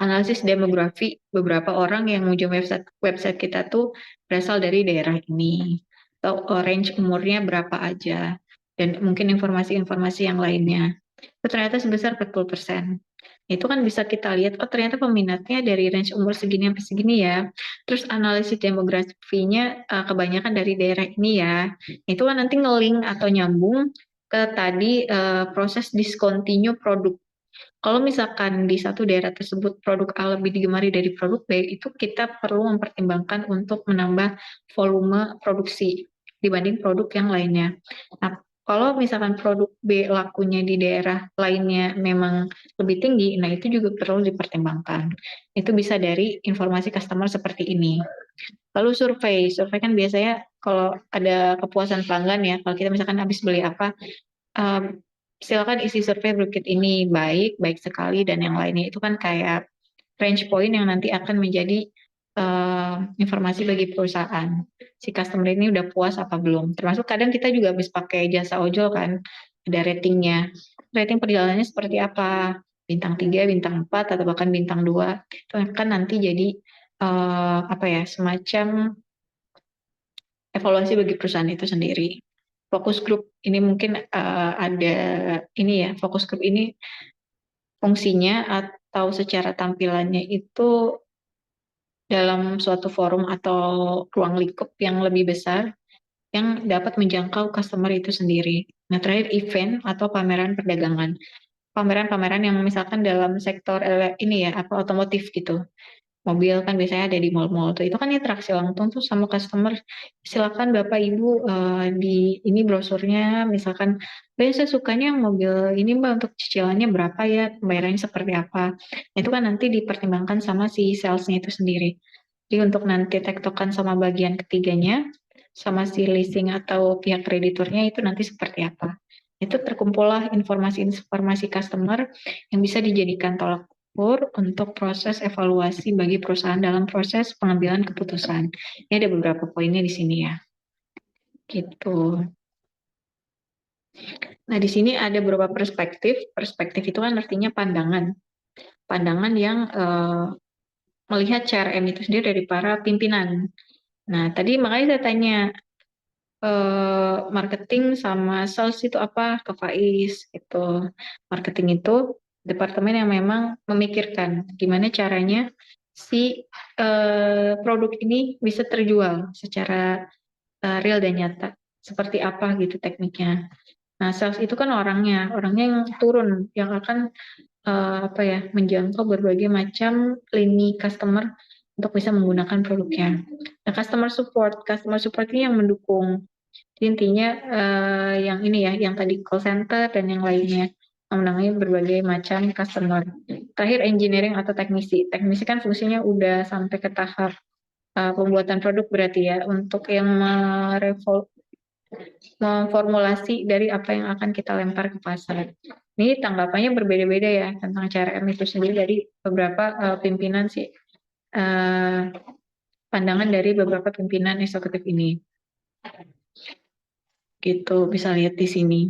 analisis demografi, beberapa orang yang mengunjungi website kita tuh berasal dari daerah ini, atau range umurnya berapa aja, dan mungkin informasi-informasi yang lainnya. Itu ternyata sebesar 40%. Itu kan bisa kita lihat, oh ternyata peminatnya dari range umur segini sampai segini ya. Terus analisis demografinya kebanyakan dari daerah ini ya. Itu kan nanti nge-link atau nyambung ke tadi proses discontinue produk. Kalau misalkan di satu daerah tersebut produk A lebih digemari dari produk B, itu kita perlu mempertimbangkan untuk menambah volume produksi dibanding produk yang lainnya. Nah, kalau misalkan produk B lakunya di daerah lainnya memang lebih tinggi, nah itu juga perlu dipertimbangkan. Itu bisa dari informasi customer seperti ini. Lalu survei kan biasanya kalau ada kepuasan pelanggan ya, kalau kita misalkan habis beli apa, um, silakan isi survei berikut ini, baik sekali, dan yang lainnya itu kan kayak range point yang nanti akan menjadi informasi bagi perusahaan. Si customer ini udah puas apa belum. Termasuk kadang kita juga habis pakai jasa ojol kan, ada ratingnya. Rating perjalanannya seperti apa? Bintang 3, bintang 4, atau bahkan bintang 2. Itu kan nanti jadi apa ya, semacam evaluasi bagi perusahaan itu sendiri. Fokus group ini mungkin ada ini ya, fokus group ini fungsinya atau secara tampilannya itu dalam suatu forum atau ruang lingkup yang lebih besar yang dapat menjangkau customer itu sendiri. Nah, terakhir event atau pameran perdagangan. Pameran-pameran yang misalkan dalam sektor ini ya, apa otomotif gitu. Mobil kan biasanya ada di mall-mall tuh. Itu kan interaksi langsung tuh sama customer. Silakan Bapak Ibu di ini brosurnya misalkan, saya sukanya yang mobil ini Mbak, untuk cicilannya berapa ya, pembayarannya seperti apa. Itu kan nanti dipertimbangkan sama si salesnya itu sendiri. Jadi untuk nanti tektokan sama bagian ketiganya, sama si leasing atau pihak krediturnya itu nanti seperti apa. Itu terkumpullah informasi-informasi customer yang bisa dijadikan tolak ukur untuk proses evaluasi bagi perusahaan dalam proses pengambilan keputusan. Ini ada beberapa poinnya di sini ya. Gitu. Nah, di sini ada beberapa perspektif. Perspektif itu kan artinya pandangan. Pandangan yang melihat CRM itu sendiri dari para pimpinan. Nah, tadi makanya saya tanya, marketing sama sales itu apa ke Faiz gitu. Marketing itu departemen yang memang memikirkan gimana caranya si produk ini bisa terjual secara real dan nyata. Seperti apa gitu tekniknya. Nah, sales itu kan orangnya yang turun, yang akan apa ya, menjangkau berbagai macam lini customer untuk bisa menggunakan produknya. Nah, customer support ini yang mendukung. Jadi intinya yang ini ya, yang tadi call center dan yang lainnya, menangani berbagai macam customer. Terakhir engineering atau teknisi. Teknisi kan fungsinya udah sampai ke tahap pembuatan produk berarti ya, untuk yang memformulasi dari apa yang akan kita lempar ke pasar. Ini tanggapannya berbeda-beda ya tentang CRM itu sendiri dari beberapa pimpinan sih, pandangan dari beberapa pimpinan eksekutif ini. Gitu, bisa lihat di sini.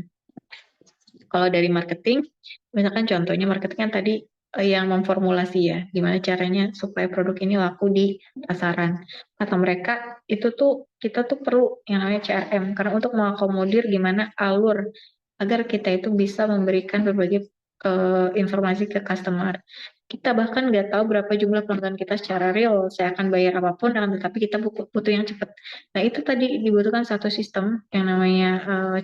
Kalau dari marketing, misalkan contohnya marketing kan tadi yang memformulasi ya, gimana caranya supaya produk ini laku di pasaran. Kata mereka, itu tuh kita tuh perlu yang namanya CRM, karena untuk mengakomodir gimana alur agar kita itu bisa memberikan berbagai informasi ke customer. Kita bahkan nggak tahu berapa jumlah pelanggan kita secara real, saya akan bayar apapun, tetapi kita butuh yang cepat. Nah, itu tadi dibutuhkan satu sistem yang namanya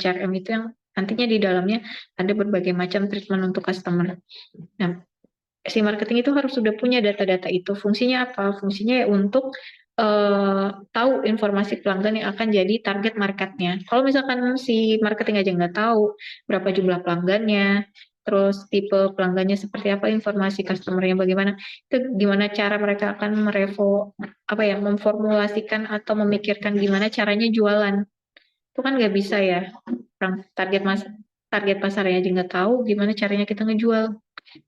CRM itu, yang nantinya di dalamnya ada berbagai macam treatment untuk customer. Nah, si marketing itu harus sudah punya data-data itu. Fungsinya apa? Fungsinya ya untuk tahu informasi pelanggan yang akan jadi target marketnya. Kalau misalkan si marketing aja nggak tahu berapa jumlah pelanggannya, terus tipe pelanggannya seperti apa, informasi customer-nya bagaimana, itu gimana cara mereka akan memformulasikan atau memikirkan gimana caranya jualan. Itu kan nggak bisa ya. Target pasarnya aja nggak tahu, gimana caranya kita ngejual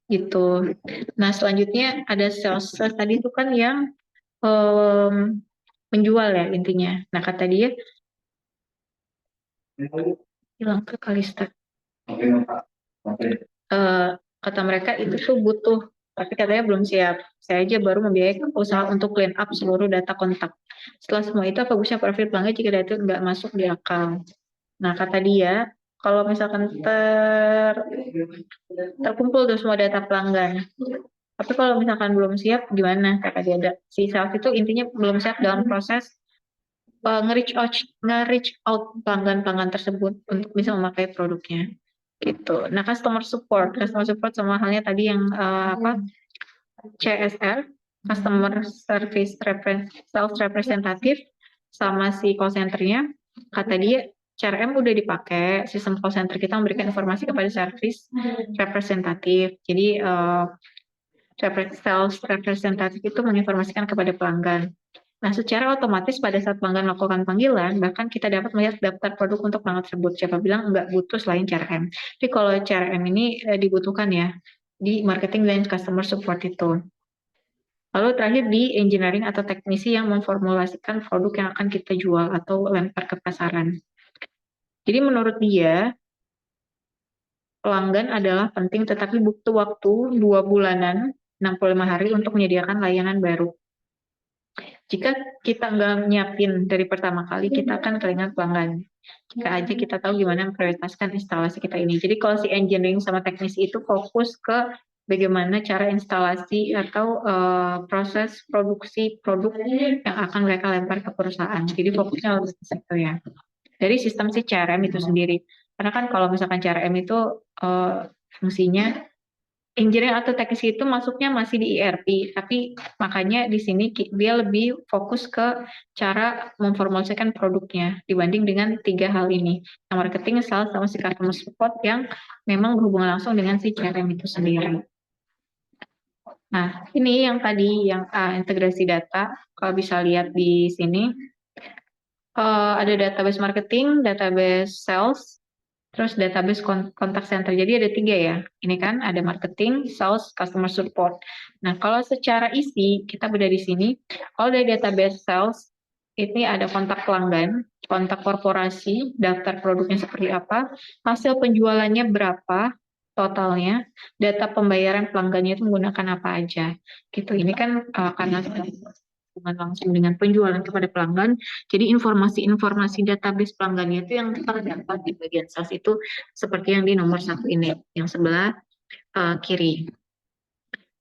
gitu. Nah, selanjutnya ada sales. Sales tadi itu kan yang menjual ya intinya. Nah, kata dia Bilang ke Kalista. Kata mereka itu tuh butuh, tapi katanya belum siap. Saya aja baru membiayai usaha untuk clean up seluruh data kontak. Setelah semua itu, apa bagusnya profil pelanggan jika data itu nggak masuk di akal? Nah, kata dia, kalau misalkan terkumpul tuh semua data pelanggan, tapi kalau misalkan belum siap, gimana? Kata dia, si sales itu intinya belum siap dalam proses nge-reach out pelanggan-pelanggan tersebut untuk bisa memakai produknya. Gitu. Nah, customer support sama halnya tadi yang CSR, customer service sales representative, sama si call center-nya, kata dia CRM udah dipakai, sistem call center kita memberikan informasi kepada service representatif. Jadi sales representatif itu menginformasikan kepada pelanggan. Nah, secara otomatis pada saat pelanggan melakukan panggilan, bahkan kita dapat melihat daftar produk untuk pelanggan tersebut. Siapa bilang nggak butuh selain CRM. Tapi kalau CRM ini dibutuhkan ya di marketing dan customer support itu. Lalu terakhir di engineering atau teknisi yang memformulasikan produk yang akan kita jual atau lempar ke pasaran. Jadi menurut dia, pelanggan adalah penting tetapi butuh waktu 2 bulanan, 65 hari untuk menyediakan layanan baru. Jika kita nggak nyiapin dari pertama kali, kita akan kehilangan pelanggan. Jika aja kita tahu gimana memprioritaskan instalasi kita ini. Jadi kalau si engineering sama teknisi itu fokus ke bagaimana cara instalasi atau proses produksi produk yang akan mereka lempar ke perusahaan. Jadi fokusnya lebih ke situ ya. Dari sistem si CRM itu sendiri. Karena kan kalau misalkan CRM itu fungsinya engineering atau teknisi itu masuknya masih di ERP, tapi makanya di sini dia lebih fokus ke cara memformulasikan produknya dibanding dengan 3 hal ini, yang marketing, sales, sama si customer support yang memang berhubungan langsung dengan si CRM itu sendiri. Nah, ini yang tadi yang integrasi data, kalau bisa lihat di sini ada database marketing, database sales, terus database contact center. Jadi ada 3 ya. Ini kan ada marketing, sales, customer support. Nah, kalau secara isi, kita beda di sini. Kalau dari database sales, ini ada kontak pelanggan, kontak korporasi, daftar produknya seperti apa, hasil penjualannya berapa, totalnya, data pembayaran pelanggannya itu menggunakan apa aja. Gitu. Ini kan karena hubungan langsung dengan penjualan kepada pelanggan. Jadi informasi-informasi database pelanggannya itu yang terdapat di bagian sales itu seperti yang di nomor 1 ini, yang sebelah kiri.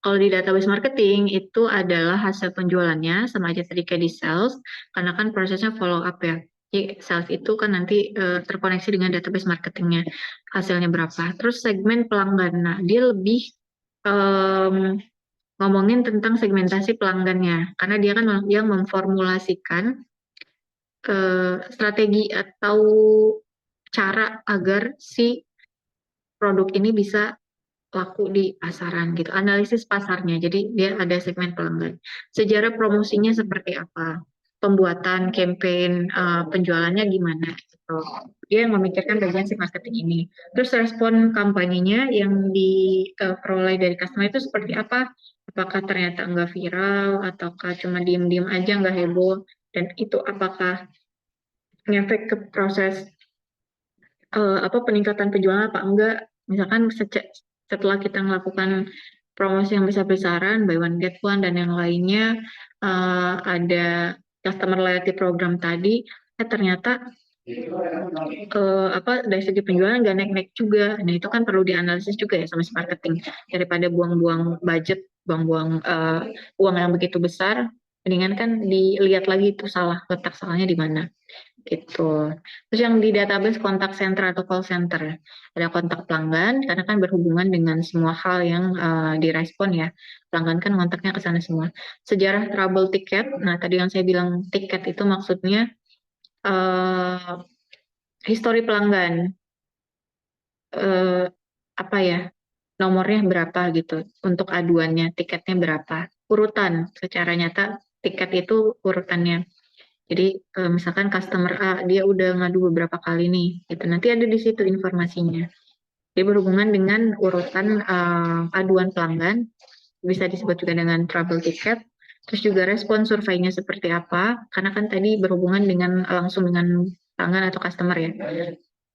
Kalau di database marketing itu adalah hasil penjualannya, sama aja tadi kayak di sales, karena kan prosesnya follow up ya. Jadi sales itu kan nanti terkoneksi dengan database marketingnya, hasilnya berapa. Terus segmen pelanggan, nah dia lebih ngomongin tentang segmentasi pelanggannya, karena dia kan yang memformulasikan strategi atau cara agar si produk ini bisa laku di pasaran gitu, analisis pasarnya. Jadi dia ada segmen pelanggan. Sejarah promosinya seperti apa, pembuatan campaign penjualannya gimana gitu. Dia yang memikirkan bagian si marketing ini. Terus respon kampanyenya yang diperoleh dari customer itu seperti apa? Apakah ternyata enggak viral ataukah cuma diem-diem aja nggak heboh, dan itu apakah ngefek ke proses peningkatan penjualan apa enggak. Misalkan setelah kita melakukan promosi yang besar-besaran, buy one get one dan yang lainnya, ada customer loyalty program tadi, ternyata dari segi penjualan nggak naik-naik juga. Nah itu kan perlu dianalisis juga ya sama si marketing. Daripada buang-buang budget, buang-buang uang yang begitu besar, mendingan kan dilihat lagi itu letak salahnya di mana. Gitu. Terus yang di database kontak center atau call center, ada kontak pelanggan karena kan berhubungan dengan semua hal yang direspon ya. Pelanggan kan kontaknya ke sana semua. Sejarah trouble ticket. Nah, tadi yang saya bilang tiket itu maksudnya histori pelanggan. Nomornya berapa gitu untuk aduannya, tiketnya berapa. Urutan secara nyata tiket itu urutannya. Jadi misalkan customer A dia udah ngadu beberapa kali nih, gitu. Nanti ada di situ informasinya. Dia berhubungan dengan urutan aduan pelanggan, bisa disebut juga dengan trouble ticket. Terus juga respon surveinya seperti apa, karena kan tadi berhubungan dengan langsung dengan pelanggan atau customer ya.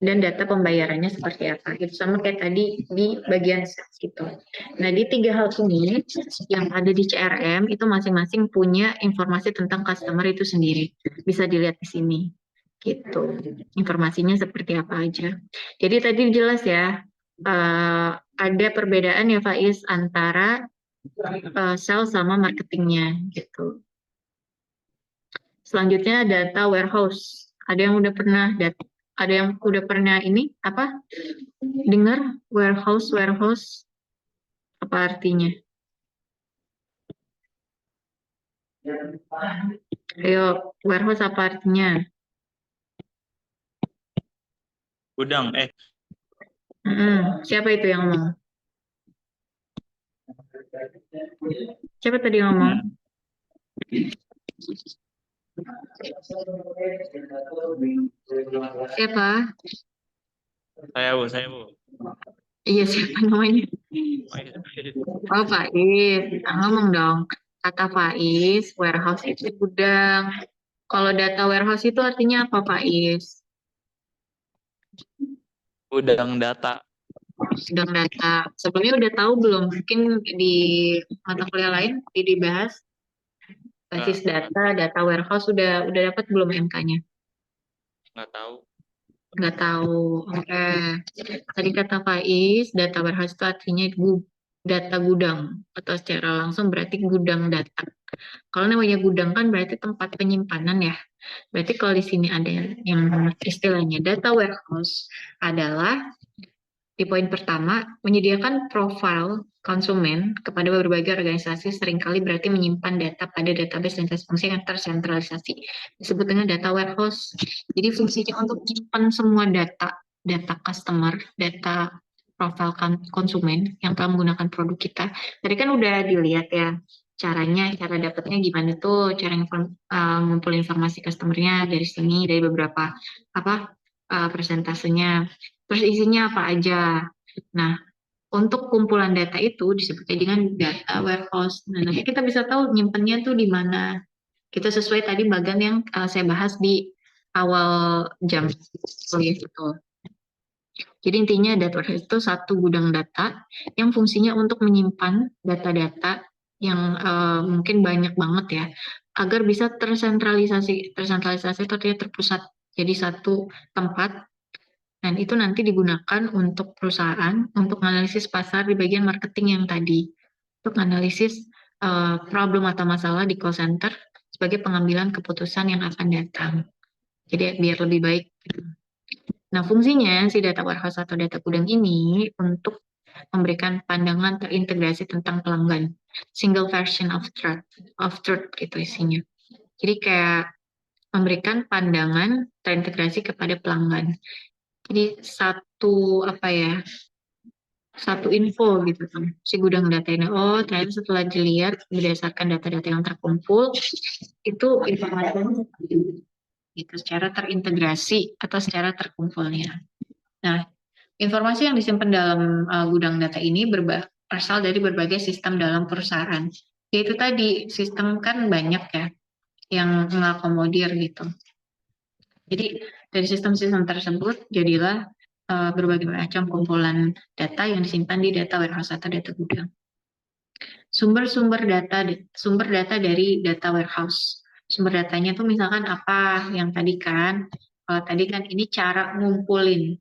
dan data pembayarannya seperti apa. Itu sama kayak tadi di bagian sales gitu. Nah, di 3 hal ini yang ada di CRM itu masing-masing punya informasi tentang customer itu sendiri. Bisa dilihat di sini. Gitu. Informasinya seperti apa aja. Jadi tadi jelas ya, ada perbedaan ya Faiz antara sales sama marketingnya gitu. Selanjutnya data warehouse. Ada yang udah pernah ini apa? Dengar warehouse apa artinya? Ayo, warehouse apa artinya? Gudang, Siapa itu yang ngomong? Siapa tadi yang ngomong? Siapa? saya Bu. Iya, siapa namanya? Oh, Faiz. Ngomong dong. Kata Faiz, warehouse itu gudang. Kalau data warehouse itu artinya apa, Faiz? Gudang data. Gudang data. Sebelumnya udah tahu belum? Mungkin di mata kuliah lain dibahas basis data warehouse udah dapat belum MK-nya? Nggak tahu. Nggak tahu. Oke. Tadi kata Faiz, data warehouse itu artinya data gudang atau secara langsung berarti gudang data. Kalau namanya gudang kan berarti tempat penyimpanan ya. Berarti kalau di sini ada yang istilahnya data warehouse adalah di poin pertama, menyediakan profil konsumen kepada berbagai organisasi seringkali berarti menyimpan data pada database lintas fungsi yang tersentralisasi. Disebut dengan data warehouse. Jadi fungsinya untuk menyimpan semua data customer, data profil konsumen yang telah menggunakan produk kita. Tadi kan udah dilihat ya cara dapatnya gimana tuh, cara ngumpul informasi customernya dari sini, dari beberapa persentasenya. Terus isinya apa aja. Nah, untuk kumpulan data itu disebutnya dengan data warehouse. Nah, nanti kita bisa tahu nyimpennya tuh di mana. Kita sesuai tadi bagian yang saya bahas di awal jam kuliah itu. Jadi intinya data warehouse itu satu gudang data yang fungsinya untuk menyimpan data-data yang mungkin banyak banget ya, agar bisa tersentralisasi. Tersentralisasi itu artinya terpusat. Jadi satu tempat. Dan itu nanti digunakan untuk perusahaan untuk analisis pasar di bagian marketing yang tadi. Untuk analisis problem atau masalah di call center sebagai pengambilan keputusan yang akan datang. Jadi biar lebih baik. Nah, fungsinya si data warehouse atau data gudang ini untuk memberikan pandangan terintegrasi tentang pelanggan. Single version of truth gitu isinya. Jadi kayak memberikan pandangan terintegrasi kepada pelanggan. Jadi satu info gitu kan si gudang data ini. Oh, ternyata setelah dilihat berdasarkan data-data yang terkumpul itu informasinya gitu secara terintegrasi atau secara terkumpulnya. Nah, informasi yang disimpan dalam gudang data ini berasal dari berbagai sistem dalam perusahaan. Yaitu tadi sistem kan banyak ya yang mengakomodir gitu. Jadi dari sistem-sistem tersebut jadilah berbagai macam kumpulan data yang disimpan di data warehouse atau data gudang. Sumber data dari data warehouse. Sumber datanya tuh misalkan apa yang tadi kan? Kalau tadi kan ini cara ngumpulin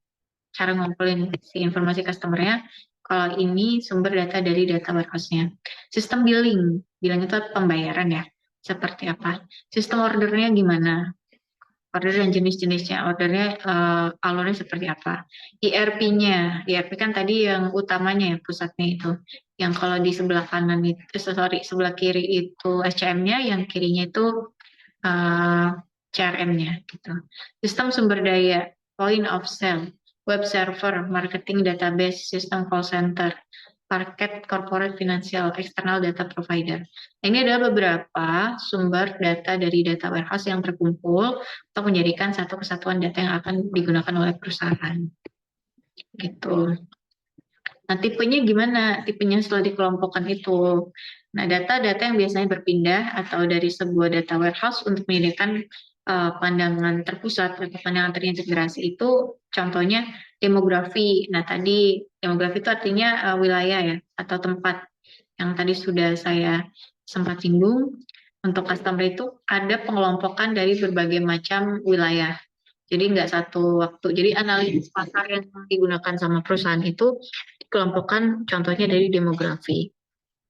si informasi customer-nya. Kalau ini sumber data dari data warehouse-nya. Sistem billing itu pembayaran ya. Seperti apa? Sistem ordernya gimana? Order dan jenis-jenisnya, ordernya alurnya seperti apa. ERP-nya kan tadi yang utamanya ya, pusatnya itu. Yang kalau di sebelah kanan itu, sebelah kiri itu SCM-nya, yang kirinya itu CRM-nya gitu. Sistem sumber daya, point of sale, web server, marketing database, sistem call center, market, corporate, financial, external data provider. Ini adalah beberapa sumber data dari data warehouse yang terkumpul untuk menjadikan satu kesatuan data yang akan digunakan oleh perusahaan. Gitu. Nah, tipenya gimana? Tipenya setelah dikelompokkan itu. Nah, data-data yang biasanya berpindah atau dari sebuah data warehouse untuk menyediakan pandangan terpusat atau pandangan terintegrasi itu contohnya demografi. Nah, tadi demografi itu artinya wilayah ya atau tempat yang tadi sudah saya sempat singgung. Untuk customer itu ada pengelompokan dari berbagai macam wilayah. Jadi nggak satu waktu. Jadi analisis pasar yang digunakan sama perusahaan itu dikelompokkan contohnya dari demografi.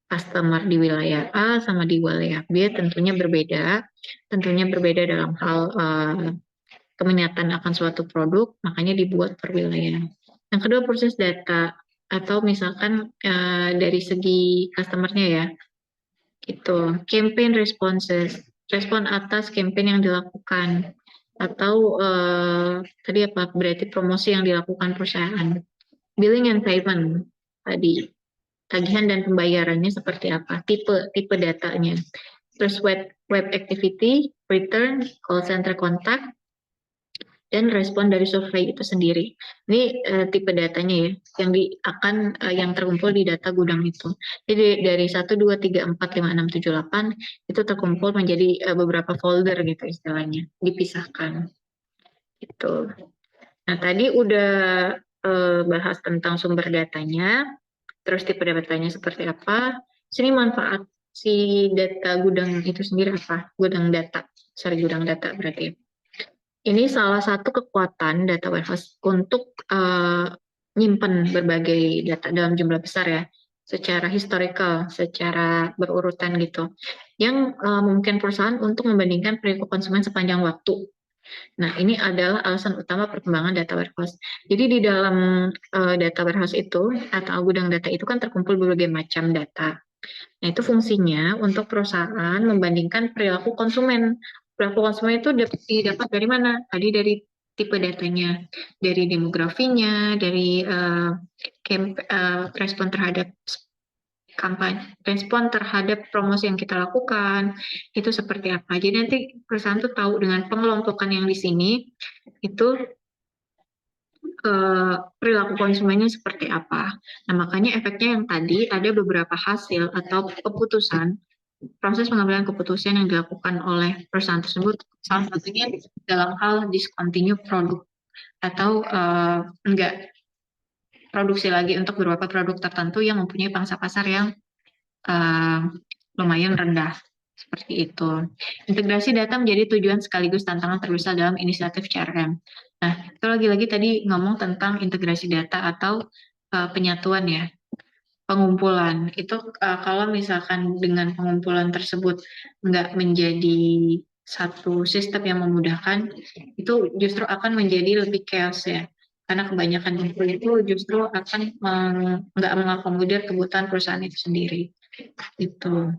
Customer di wilayah A sama di wilayah B tentunya berbeda. Tentunya berbeda dalam hal keminatan akan suatu produk, makanya dibuat per wilayah. Yang kedua proses data atau misalkan dari segi customernya ya, gitu. Campaign responses, respon atas campaign yang dilakukan atau tadi apa berarti promosi yang dilakukan perusahaan. Billing and payment tadi tagihan dan pembayarannya seperti apa, tipe datanya. Terus web activity, return, call center kontak, dan respon dari survei itu sendiri. Ini tipe datanya ya, yang terkumpul di data gudang itu. Jadi dari 1, 2, 3, 4, 5, 6, 7, 8 itu terkumpul menjadi beberapa folder gitu istilahnya, dipisahkan. Gitu. Nah tadi udah bahas tentang sumber datanya, terus tipe datanya seperti apa. Sini manfaat si data gudang itu sendiri apa? Gudang data berarti. Ini salah satu kekuatan data warehouse untuk nyimpen berbagai data dalam jumlah besar ya, secara historical, secara berurutan gitu, yang memungkinkan perusahaan untuk membandingkan perilaku konsumen sepanjang waktu. Nah, ini adalah alasan utama perkembangan data warehouse. Jadi di dalam data warehouse itu atau gudang data itu kan terkumpul berbagai macam data. Nah, itu fungsinya untuk perusahaan membandingkan perilaku konsumen. Perilaku konsumen itu didapat dari mana? Tadi dari tipe datanya, dari demografinya, dari respon terhadap kampanye, respon terhadap promosi yang kita lakukan, itu seperti apa. Jadi nanti perusahaan tuh tahu dengan pengelompokan yang di sini, itu perilaku konsumennya seperti apa. Nah, makanya efeknya yang tadi ada beberapa hasil atau keputusan, proses pengambilan keputusan yang dilakukan oleh perusahaan tersebut, salah satunya dalam hal discontinue produk atau enggak produksi lagi untuk beberapa produk tertentu yang mempunyai pangsa pasar yang lumayan rendah. Seperti itu. Integrasi data menjadi tujuan sekaligus tantangan terbesar dalam inisiatif CRM. Nah, itu lagi-lagi tadi ngomong tentang integrasi data atau penyatuan ya, pengumpulan. Itu kalau misalkan dengan pengumpulan tersebut nggak menjadi satu sistem yang memudahkan, itu justru akan menjadi lebih chaos ya. Karena kebanyakan info itu justru akan nggak mengakomodir kebutuhan perusahaan itu sendiri. Itu.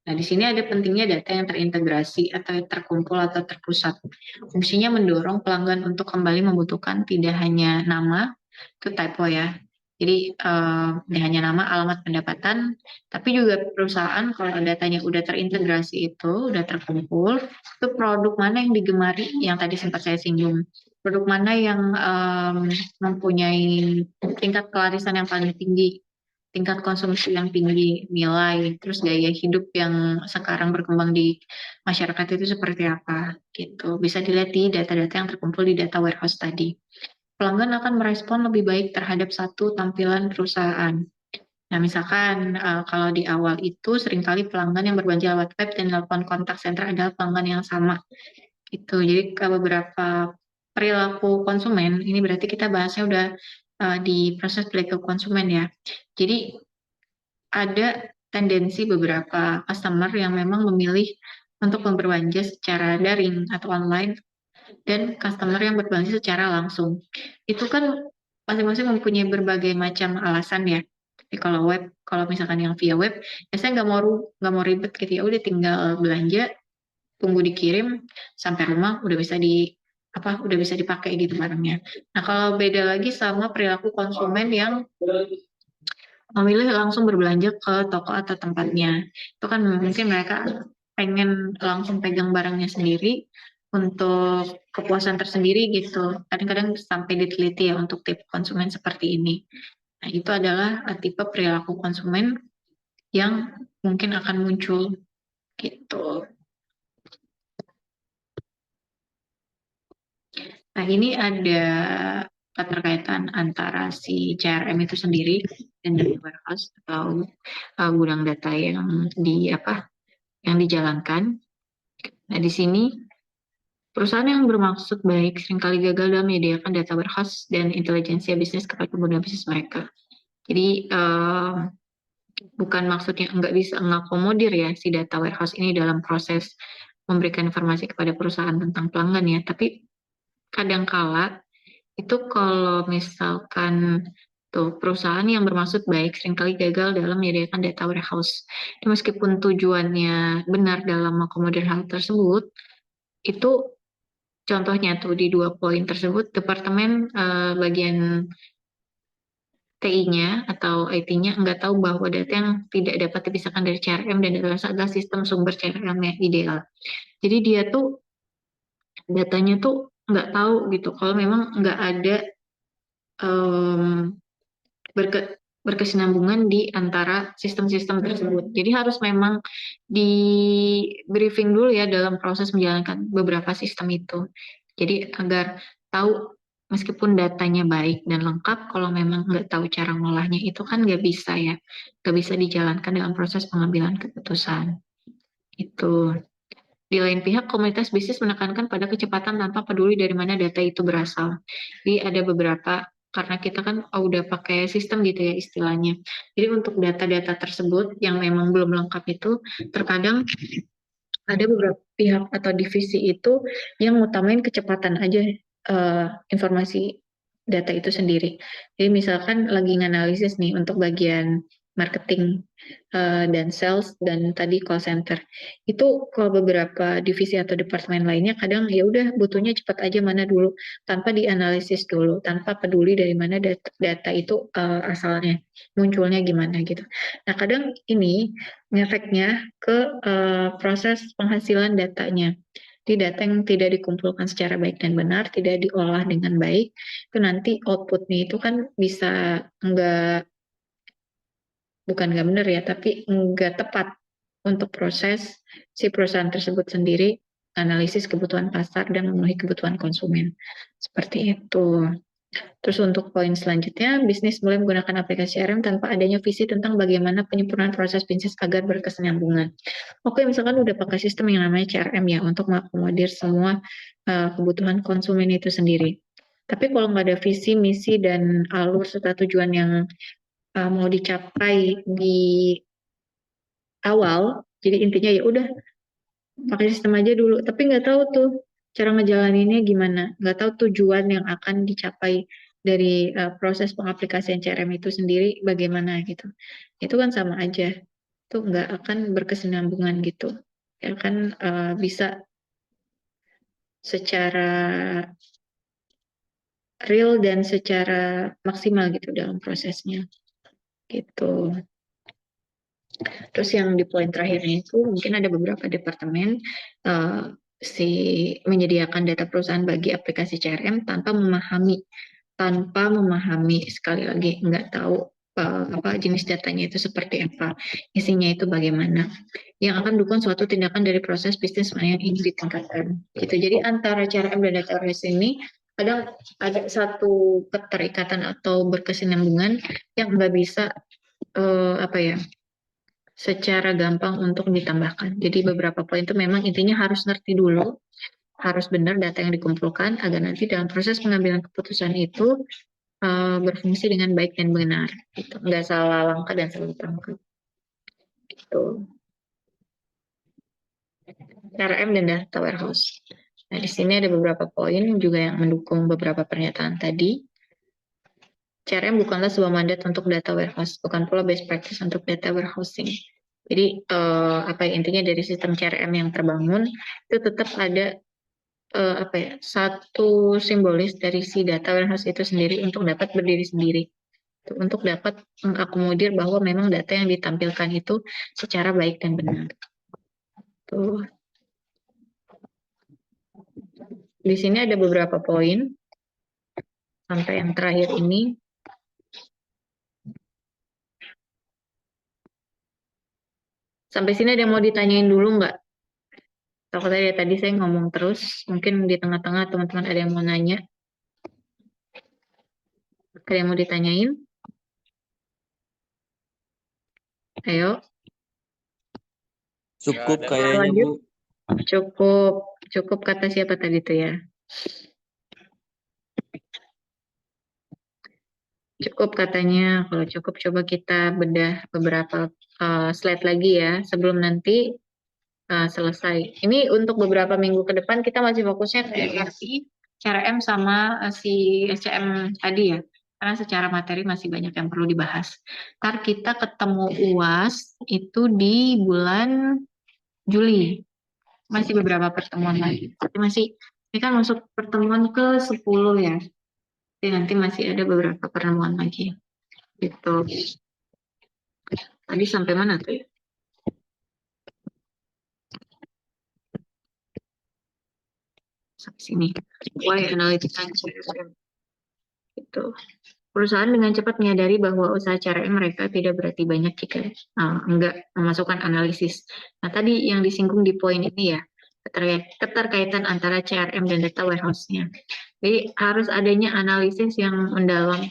Nah, di sini ada pentingnya data yang terintegrasi atau terkumpul atau terpusat. Fungsinya mendorong pelanggan untuk kembali membutuhkan tidak hanya nama, itu typo ya. Jadi tidak hanya nama, alamat, pendapatan, tapi juga perusahaan kalau datanya udah terintegrasi itu, udah terkumpul, itu produk mana yang digemari, yang tadi sempat saya singgung. Produk mana yang mempunyai tingkat kelarisan yang paling tinggi, tingkat konsumsi yang tinggi, nilai, terus gaya hidup yang sekarang berkembang di masyarakat itu seperti apa, gitu. Bisa dilihat di data-data yang terkumpul di data warehouse tadi. Pelanggan akan merespon lebih baik terhadap satu tampilan perusahaan. Nah, misalkan kalau di awal itu seringkali pelanggan yang berbelanja lewat web dan telepon kontak center adalah pelanggan yang sama. Gitu. Jadi beberapa perilaku konsumen, ini berarti kita bahasnya udah di proses perilaku konsumen ya. Jadi ada tendensi beberapa customer yang memang memilih untuk berbelanja secara daring atau online dan customer yang berbelanja secara langsung. Itu kan masing-masing mempunyai berbagai macam alasan ya. Tapi kalau web, kalau misalkan yang via web, ya saya nggak mau ribet gitu ya, udah tinggal belanja, tunggu dikirim sampai rumah udah bisa dipakai gitu barangnya. Nah, kalau beda lagi sama perilaku konsumen yang memilih langsung berbelanja ke toko atau tempatnya. Itu kan mungkin mereka pengen langsung pegang barangnya sendiri untuk kepuasan tersendiri gitu. Kadang-kadang sampai diteliti ya untuk tipe konsumen seperti ini. Nah, itu adalah tipe perilaku konsumen yang mungkin akan muncul gitu. Nah, ini ada keterkaitan antara si CRM itu sendiri dan data warehouse atau gudang data yang dijalankan. Nah, di sini perusahaan yang bermaksud baik seringkali gagal dalam menyediakan data warehouse dan intelijensia bisnis kepada pengguna bisnis mereka. Jadi bukan maksudnya nggak bisa mengakomodir ya si data warehouse ini dalam proses memberikan informasi kepada perusahaan tentang pelanggan ya, tapi kadangkala itu kalau misalkan tuh perusahaan yang bermaksud baik seringkali gagal dalam menyediakan data warehouse. Dan meskipun tujuannya benar dalam mengakomodir hal tersebut, itu contohnya tuh di 2 poin tersebut, departemen bagian TI-nya atau IT-nya nggak tahu bahwa data yang tidak dapat dipisahkan dari CRM dan data warehouse adalah sistem sumber CRM yang ideal. Jadi dia tuh datanya tuh nggak tahu gitu kalau memang nggak ada berkesinambungan di antara sistem-sistem tersebut. Jadi harus memang di briefing dulu ya dalam proses menjalankan beberapa sistem itu. Jadi agar tahu meskipun datanya baik dan lengkap, kalau memang nggak tahu cara ngolahnya itu kan nggak bisa ya, nggak bisa dijalankan dalam proses pengambilan keputusan. Itu. Di lain pihak, komunitas bisnis menekankan pada kecepatan tanpa peduli dari mana data itu berasal. Jadi ada beberapa, karena kita kan udah pakai sistem gitu ya istilahnya. Jadi untuk data-data tersebut yang memang belum lengkap itu, terkadang ada beberapa pihak atau divisi itu yang ngutamain kecepatan aja informasi data itu sendiri. Jadi misalkan lagi nganalisis nih untuk bagian marketing dan sales dan tadi call center. Itu kalau beberapa divisi atau departemen lainnya kadang ya udah butuhnya cepat aja mana dulu tanpa dianalisis dulu, tanpa peduli dari mana data itu asalnya, munculnya gimana gitu. Nah, kadang ini ngefeknya ke proses penghasilan datanya. Di data yang tidak dikumpulkan secara baik dan benar, tidak diolah dengan baik, itu nanti outputnya itu kan bisa bukan nggak benar ya, tapi nggak tepat untuk proses si perusahaan tersebut sendiri, analisis kebutuhan pasar dan memenuhi kebutuhan konsumen. Seperti itu. Terus untuk poin selanjutnya, bisnis mulai menggunakan aplikasi CRM tanpa adanya visi tentang bagaimana penyempurnaan proses bisnis agar berkesinambungan. Oke, misalkan udah pakai sistem yang namanya CRM ya untuk mengakomodir semua kebutuhan konsumen itu sendiri. Tapi kalau nggak ada visi, misi, dan alur serta tujuan yang mau dicapai di awal, jadi intinya ya udah pakai sistem aja dulu, tapi nggak tahu tuh cara ngejalaninnya gimana, nggak tahu tujuan yang akan dicapai dari proses pengaplikasian CRM itu sendiri bagaimana gitu. Itu kan sama aja, itu nggak akan berkesinambungan gitu. Ya kan bisa secara real dan secara maksimal gitu dalam prosesnya gitu. Terus yang di poin terakhirnya itu mungkin ada beberapa departemen menyediakan data perusahaan bagi aplikasi CRM tanpa memahami sekali lagi nggak tahu apa jenis datanya itu seperti apa, isinya itu bagaimana, yang akan mendukung suatu tindakan dari proses bisnis yang ingin ditingkatkan. Gitu. Jadi antara CRM dan data warehouse ini kadang ada satu keterikatan atau berkesinambungan yang nggak bisa secara gampang untuk ditambahkan. Jadi beberapa poin itu memang intinya harus ngerti dulu, harus benar data yang dikumpulkan agar nanti dalam proses pengambilan keputusan itu berfungsi dengan baik dan benar. Gitu. Nggak salah langkah dan salah tangkap. Gitu. CRM dan data warehouse. Nah, di sini ada beberapa poin juga yang mendukung beberapa pernyataan tadi. CRM bukanlah sebuah mandat untuk data warehouse, bukan pula best practice untuk data warehousing. Jadi intinya dari sistem CRM yang terbangun itu tetap ada satu simbolis dari si data warehouse itu sendiri untuk dapat berdiri sendiri, untuk dapat mengakomodir bahwa memang data yang ditampilkan itu secara baik dan benar. Tuh. Di sini ada beberapa poin sampai yang terakhir ini. Sampai sini ada yang mau ditanyain dulu nggak? Kalau tadi saya ngomong terus, mungkin di tengah-tengah teman-teman ada yang mau nanya. Ada yang mau ditanyain? Ayo, Cukup Nggak ada. kayaknya lanjut. Bu. Cukup kata siapa tadi tuh ya? Cukup katanya. Kalau cukup coba kita bedah beberapa slide lagi ya sebelum nanti selesai. Ini untuk beberapa minggu ke depan kita masih fokusnya ke ERP, CRM sama si SCM tadi ya. Karena secara materi masih banyak yang perlu dibahas. Ntar kita ketemu UAS itu di bulan Juli. Masih beberapa pertemuan lagi. Tapi ini kan masuk pertemuan ke 10 ya. Jadi nanti masih ada beberapa pertemuan lagi. Gitu. Tadi sampai mana tuh ya? Sampai sini. Why analytics and CRM. Gitu. Perusahaan dengan cepat menyadari bahwa usaha CRM mereka tidak berarti banyak jika enggak memasukkan analisis. Nah, tadi yang disinggung di poin ini ya, keterkaitan antara CRM dan data warehouse-nya. Jadi harus adanya analisis yang mendalam,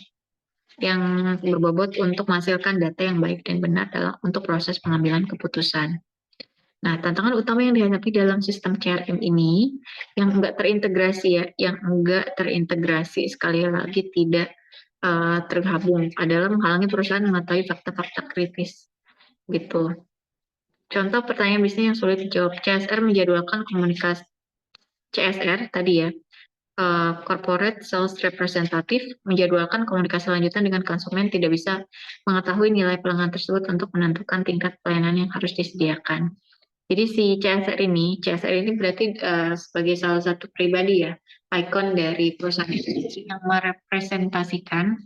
yang berbobot untuk menghasilkan data yang baik dan benar untuk proses pengambilan keputusan. Nah, tantangan utama yang dihadapi dalam sistem CRM ini yang enggak terintegrasi sekali lagi tidak tergabung adalah menghalangi perusahaan mengetahui fakta-fakta kritis gitu. Contoh pertanyaan bisnis yang sulit dijawab. CSR menjadwalkan komunikasi CSR tadi ya, Corporate Sales Representative menjadwalkan komunikasi lanjutan dengan konsumen tidak bisa mengetahui nilai pelanggan tersebut untuk menentukan tingkat pelayanan yang harus disediakan. Jadi si CSR ini berarti sebagai salah satu pribadi ya, ikon dari perusahaan itu yang merepresentasikan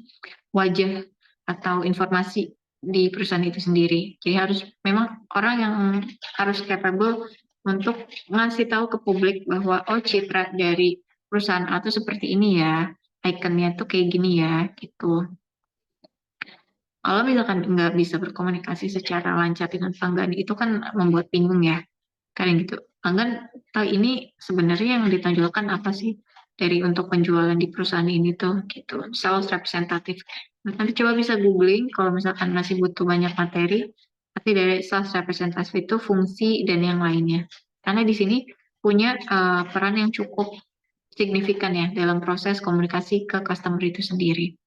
wajah atau informasi di perusahaan itu sendiri. Jadi harus memang orang yang harus capable untuk ngasih tahu ke publik bahwa citra dari perusahaan A itu seperti ini ya, ikonnya tuh kayak gini ya, gitu. Kalau misalkan nggak bisa berkomunikasi secara lancar dengan pelanggan, itu kan membuat bingung ya. Kayak gitu. Pelanggan tahu ini sebenarnya yang ditonjolkan apa sih dari untuk penjualan di perusahaan ini tuh gitu. Sales representative. Nanti coba bisa googling kalau misalkan masih butuh banyak materi. Tapi dari sales representative itu fungsi dan yang lainnya. Karena di sini punya peran yang cukup signifikan ya dalam proses komunikasi ke customer itu sendiri.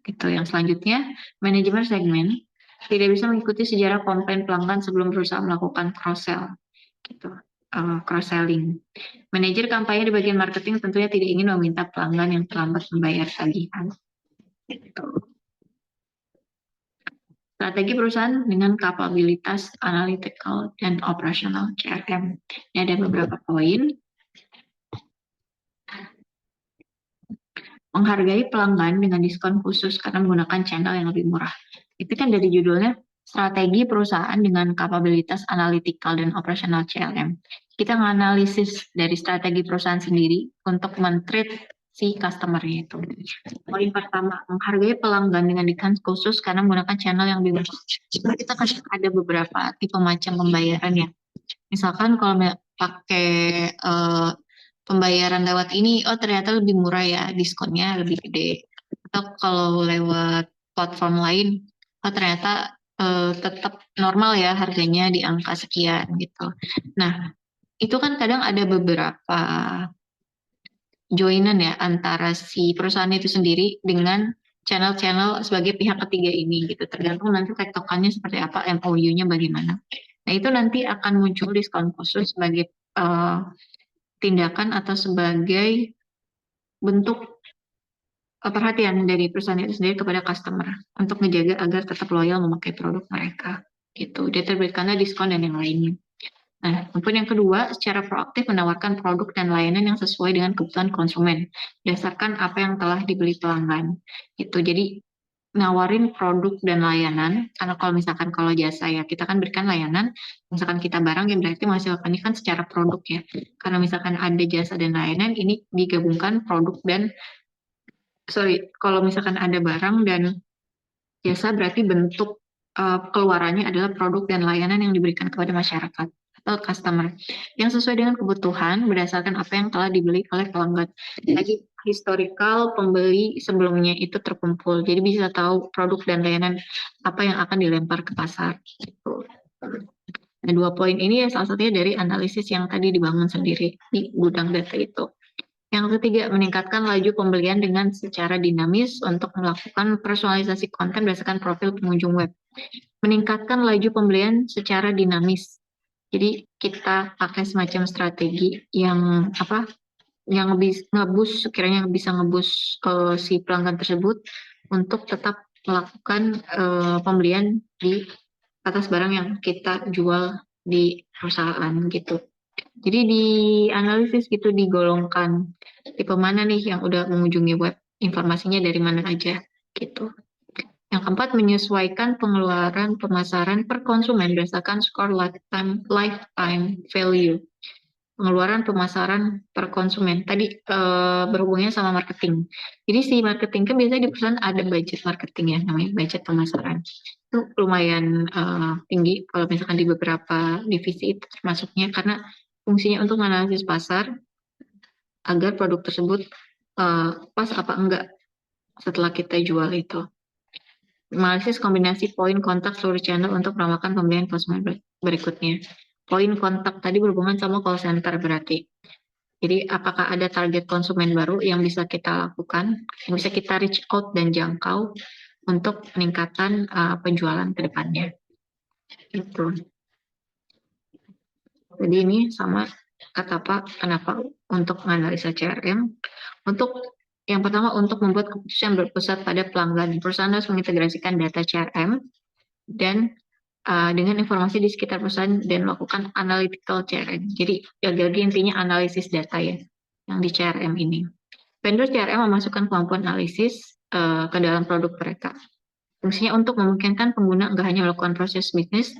Gitu. Yang selanjutnya, manajemen segmen tidak bisa mengikuti sejarah komplain pelanggan sebelum berusaha melakukan cross-sell. Gitu. Cross-selling. Manajer kampanye di bagian marketing tentunya tidak ingin meminta pelanggan yang terlambat membayar tagihan. Gitu. Strategi perusahaan dengan kapabilitas analytical dan operational CRM. Ini ada beberapa poin. Menghargai pelanggan dengan diskon khusus karena menggunakan channel yang lebih murah. Itu kan dari judulnya strategi perusahaan dengan kapabilitas analytical dan operational CRM. Kita menganalisis dari strategi perusahaan sendiri untuk men-treat si customer-nya itu. Poin pertama, menghargai pelanggan dengan diskon khusus karena menggunakan channel yang lebih murah. Kita kan ada beberapa tipe macam pembayaran ya. Misalkan kalau pakai pembayaran lewat ini, ternyata lebih murah ya, diskonnya lebih gede. Atau kalau lewat platform lain, ternyata tetap normal ya harganya di angka sekian gitu. Nah, itu kan kadang ada beberapa joinan ya antara si perusahaan itu sendiri dengan channel-channel sebagai pihak ketiga ini gitu. Tergantung nanti tektokannya seperti apa, MOU-nya bagaimana. Nah, itu nanti akan muncul diskon khusus sebagai tindakan atau sebagai bentuk perhatian dari perusahaan itu sendiri kepada customer untuk menjaga agar tetap loyal memakai produk mereka gitu. Dia terbitkannya diskon dan yang lainnya. Nah, kemudian yang kedua, secara proaktif menawarkan produk dan layanan yang sesuai dengan kebutuhan konsumen berdasarkan apa yang telah dibeli pelanggan. Gitu. Jadi nawarin produk dan layanan, karena kalau jasa ya kita kan berikan layanan, misalkan kita barang yang berarti menghasilkan ini kan secara produk ya. Karena misalkan ada jasa dan layanan, ini digabungkan kalau misalkan ada barang dan jasa berarti bentuk keluarannya adalah produk dan layanan yang diberikan kepada masyarakat atau customer yang sesuai dengan kebutuhan berdasarkan apa yang telah dibeli oleh pelanggan. Jadi historical pembeli sebelumnya itu terkumpul, jadi bisa tahu produk dan layanan apa yang akan dilempar ke pasar. Gitu. Nah, 2 poin ini ya salah satunya dari analisis yang tadi dibangun sendiri di gudang data itu. Yang ketiga, meningkatkan laju pembelian dengan secara dinamis untuk melakukan personalisasi konten berdasarkan profil pengunjung web. Meningkatkan laju pembelian secara dinamis. Jadi kita pakai semacam strategi yang yang ngebus sekiranya bisa ngebus si pelanggan tersebut untuk tetap melakukan pembelian di atas barang yang kita jual di perusahaan gitu. Jadi di analisis gitu digolongkan tipe mana nih yang udah mengunjungi web, informasinya dari mana aja gitu. Yang keempat, menyesuaikan pengeluaran pemasaran per konsumen berdasarkan skor lifetime value. Pengeluaran pemasaran per konsumen. Tadi berhubungnya sama marketing. Jadi si marketing kan biasanya di perusahaan ada budget marketing ya, namanya budget pemasaran. Itu lumayan tinggi kalau misalkan di beberapa divisi itu termasuknya karena fungsinya untuk menganalisis pasar agar produk tersebut pas apa enggak setelah kita jual itu. Analisis kombinasi poin kontak seluruh channel untuk meramalkan pembelian konsumen berikutnya. Poin kontak tadi berhubungan sama call center berarti. Jadi apakah ada target konsumen baru yang bisa kita lakukan, yang bisa kita reach out dan jangkau untuk peningkatan penjualan ke depannya. Itu. Jadi ini sama kata Pak, kenapa untuk menganalisa CRM. Untuk yang pertama, untuk membuat keputusan berpusat pada pelanggan. Perusahaan harus mengintegrasikan data CRM dan dengan informasi di sekitar perusahaan dan melakukan analytical CRM. Jadi lagi-lagi intinya analisis data ya, yang di CRM ini. Vendor CRM memasukkan kemampuan analisis ke dalam produk mereka. Fungsinya untuk memungkinkan pengguna nggak hanya melakukan proses bisnis,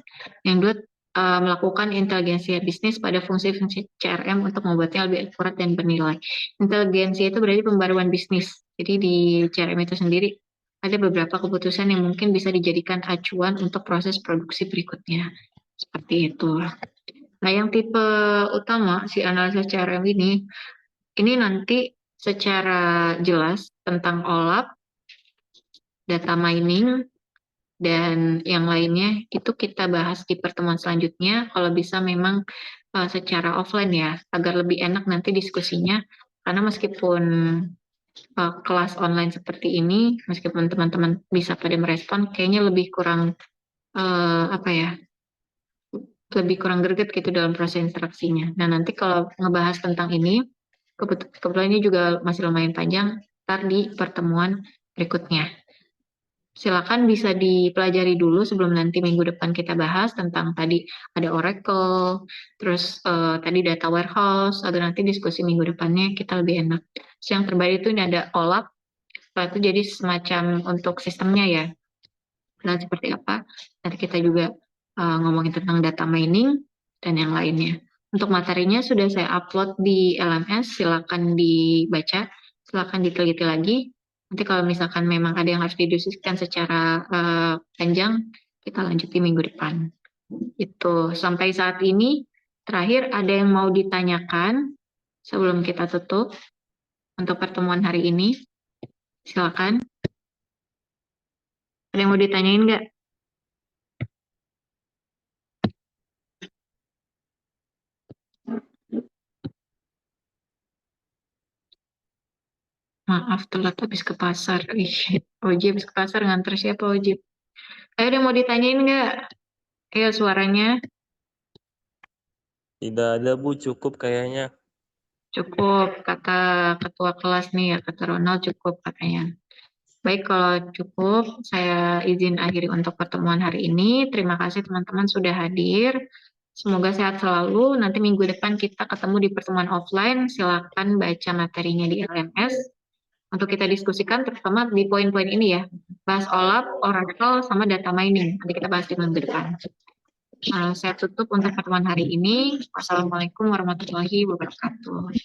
yang kedua melakukan inteligensia bisnis pada fungsi-fungsi CRM untuk membuatnya lebih akurat dan bernilai. Inteligensia itu berarti pembaruan bisnis. Jadi di CRM itu sendiri ada beberapa keputusan yang mungkin bisa dijadikan acuan untuk proses produksi berikutnya. Seperti itu. Nah, yang tipe utama si analisa CRM ini nanti secara jelas tentang OLAP, data mining, dan yang lainnya itu kita bahas di pertemuan selanjutnya. Kalau bisa memang secara offline ya, agar lebih enak nanti diskusinya. Karena meskipun kelas online seperti ini, meskipun teman-teman bisa pada merespon, kayaknya lebih kurang lebih kurang greget gitu dalam proses interaksinya. Nah nanti kalau ngebahas tentang ini, kebetulan ini juga masih lumayan panjang, ntar di pertemuan berikutnya. Silakan bisa dipelajari dulu sebelum nanti minggu depan kita bahas tentang tadi ada Oracle, terus tadi data warehouse, agar nanti diskusi minggu depannya kita lebih enak. Terus yang terbaru itu ini ada OLAP, itu jadi semacam untuk sistemnya ya. Nah seperti apa? Nanti kita juga ngomongin tentang data mining dan yang lainnya. Untuk materinya sudah saya upload di LMS, silakan dibaca, silakan diteliti lagi. Nanti kalau misalkan memang ada yang harus didiskusikan secara panjang, kita lanjut di minggu depan. Itu sampai saat ini terakhir ada yang mau ditanyakan sebelum kita tutup untuk pertemuan hari ini? Silakan. Ada yang mau ditanyain nggak? Maaf, telat habis ke pasar. Oji habis ke pasar nganter siapa Oji? Ayo ada yang mau ditanyain nggak? Ayo suaranya. Tidak ada Bu, cukup kayaknya. Cukup, kata ketua kelas nih ya, kata Ronald cukup katanya. Baik, kalau cukup, saya izin akhiri untuk pertemuan hari ini. Terima kasih teman-teman sudah hadir. Semoga sehat selalu. Nanti minggu depan kita ketemu di pertemuan offline. Silakan baca materinya di LMS. Untuk kita diskusikan terutama di poin-poin ini ya. Bahas OLAP, Oracle, sama data mining. Nanti kita bahas di minggu depan. Saya tutup untuk pertemuan hari ini. Wassalamualaikum warahmatullahi wabarakatuh.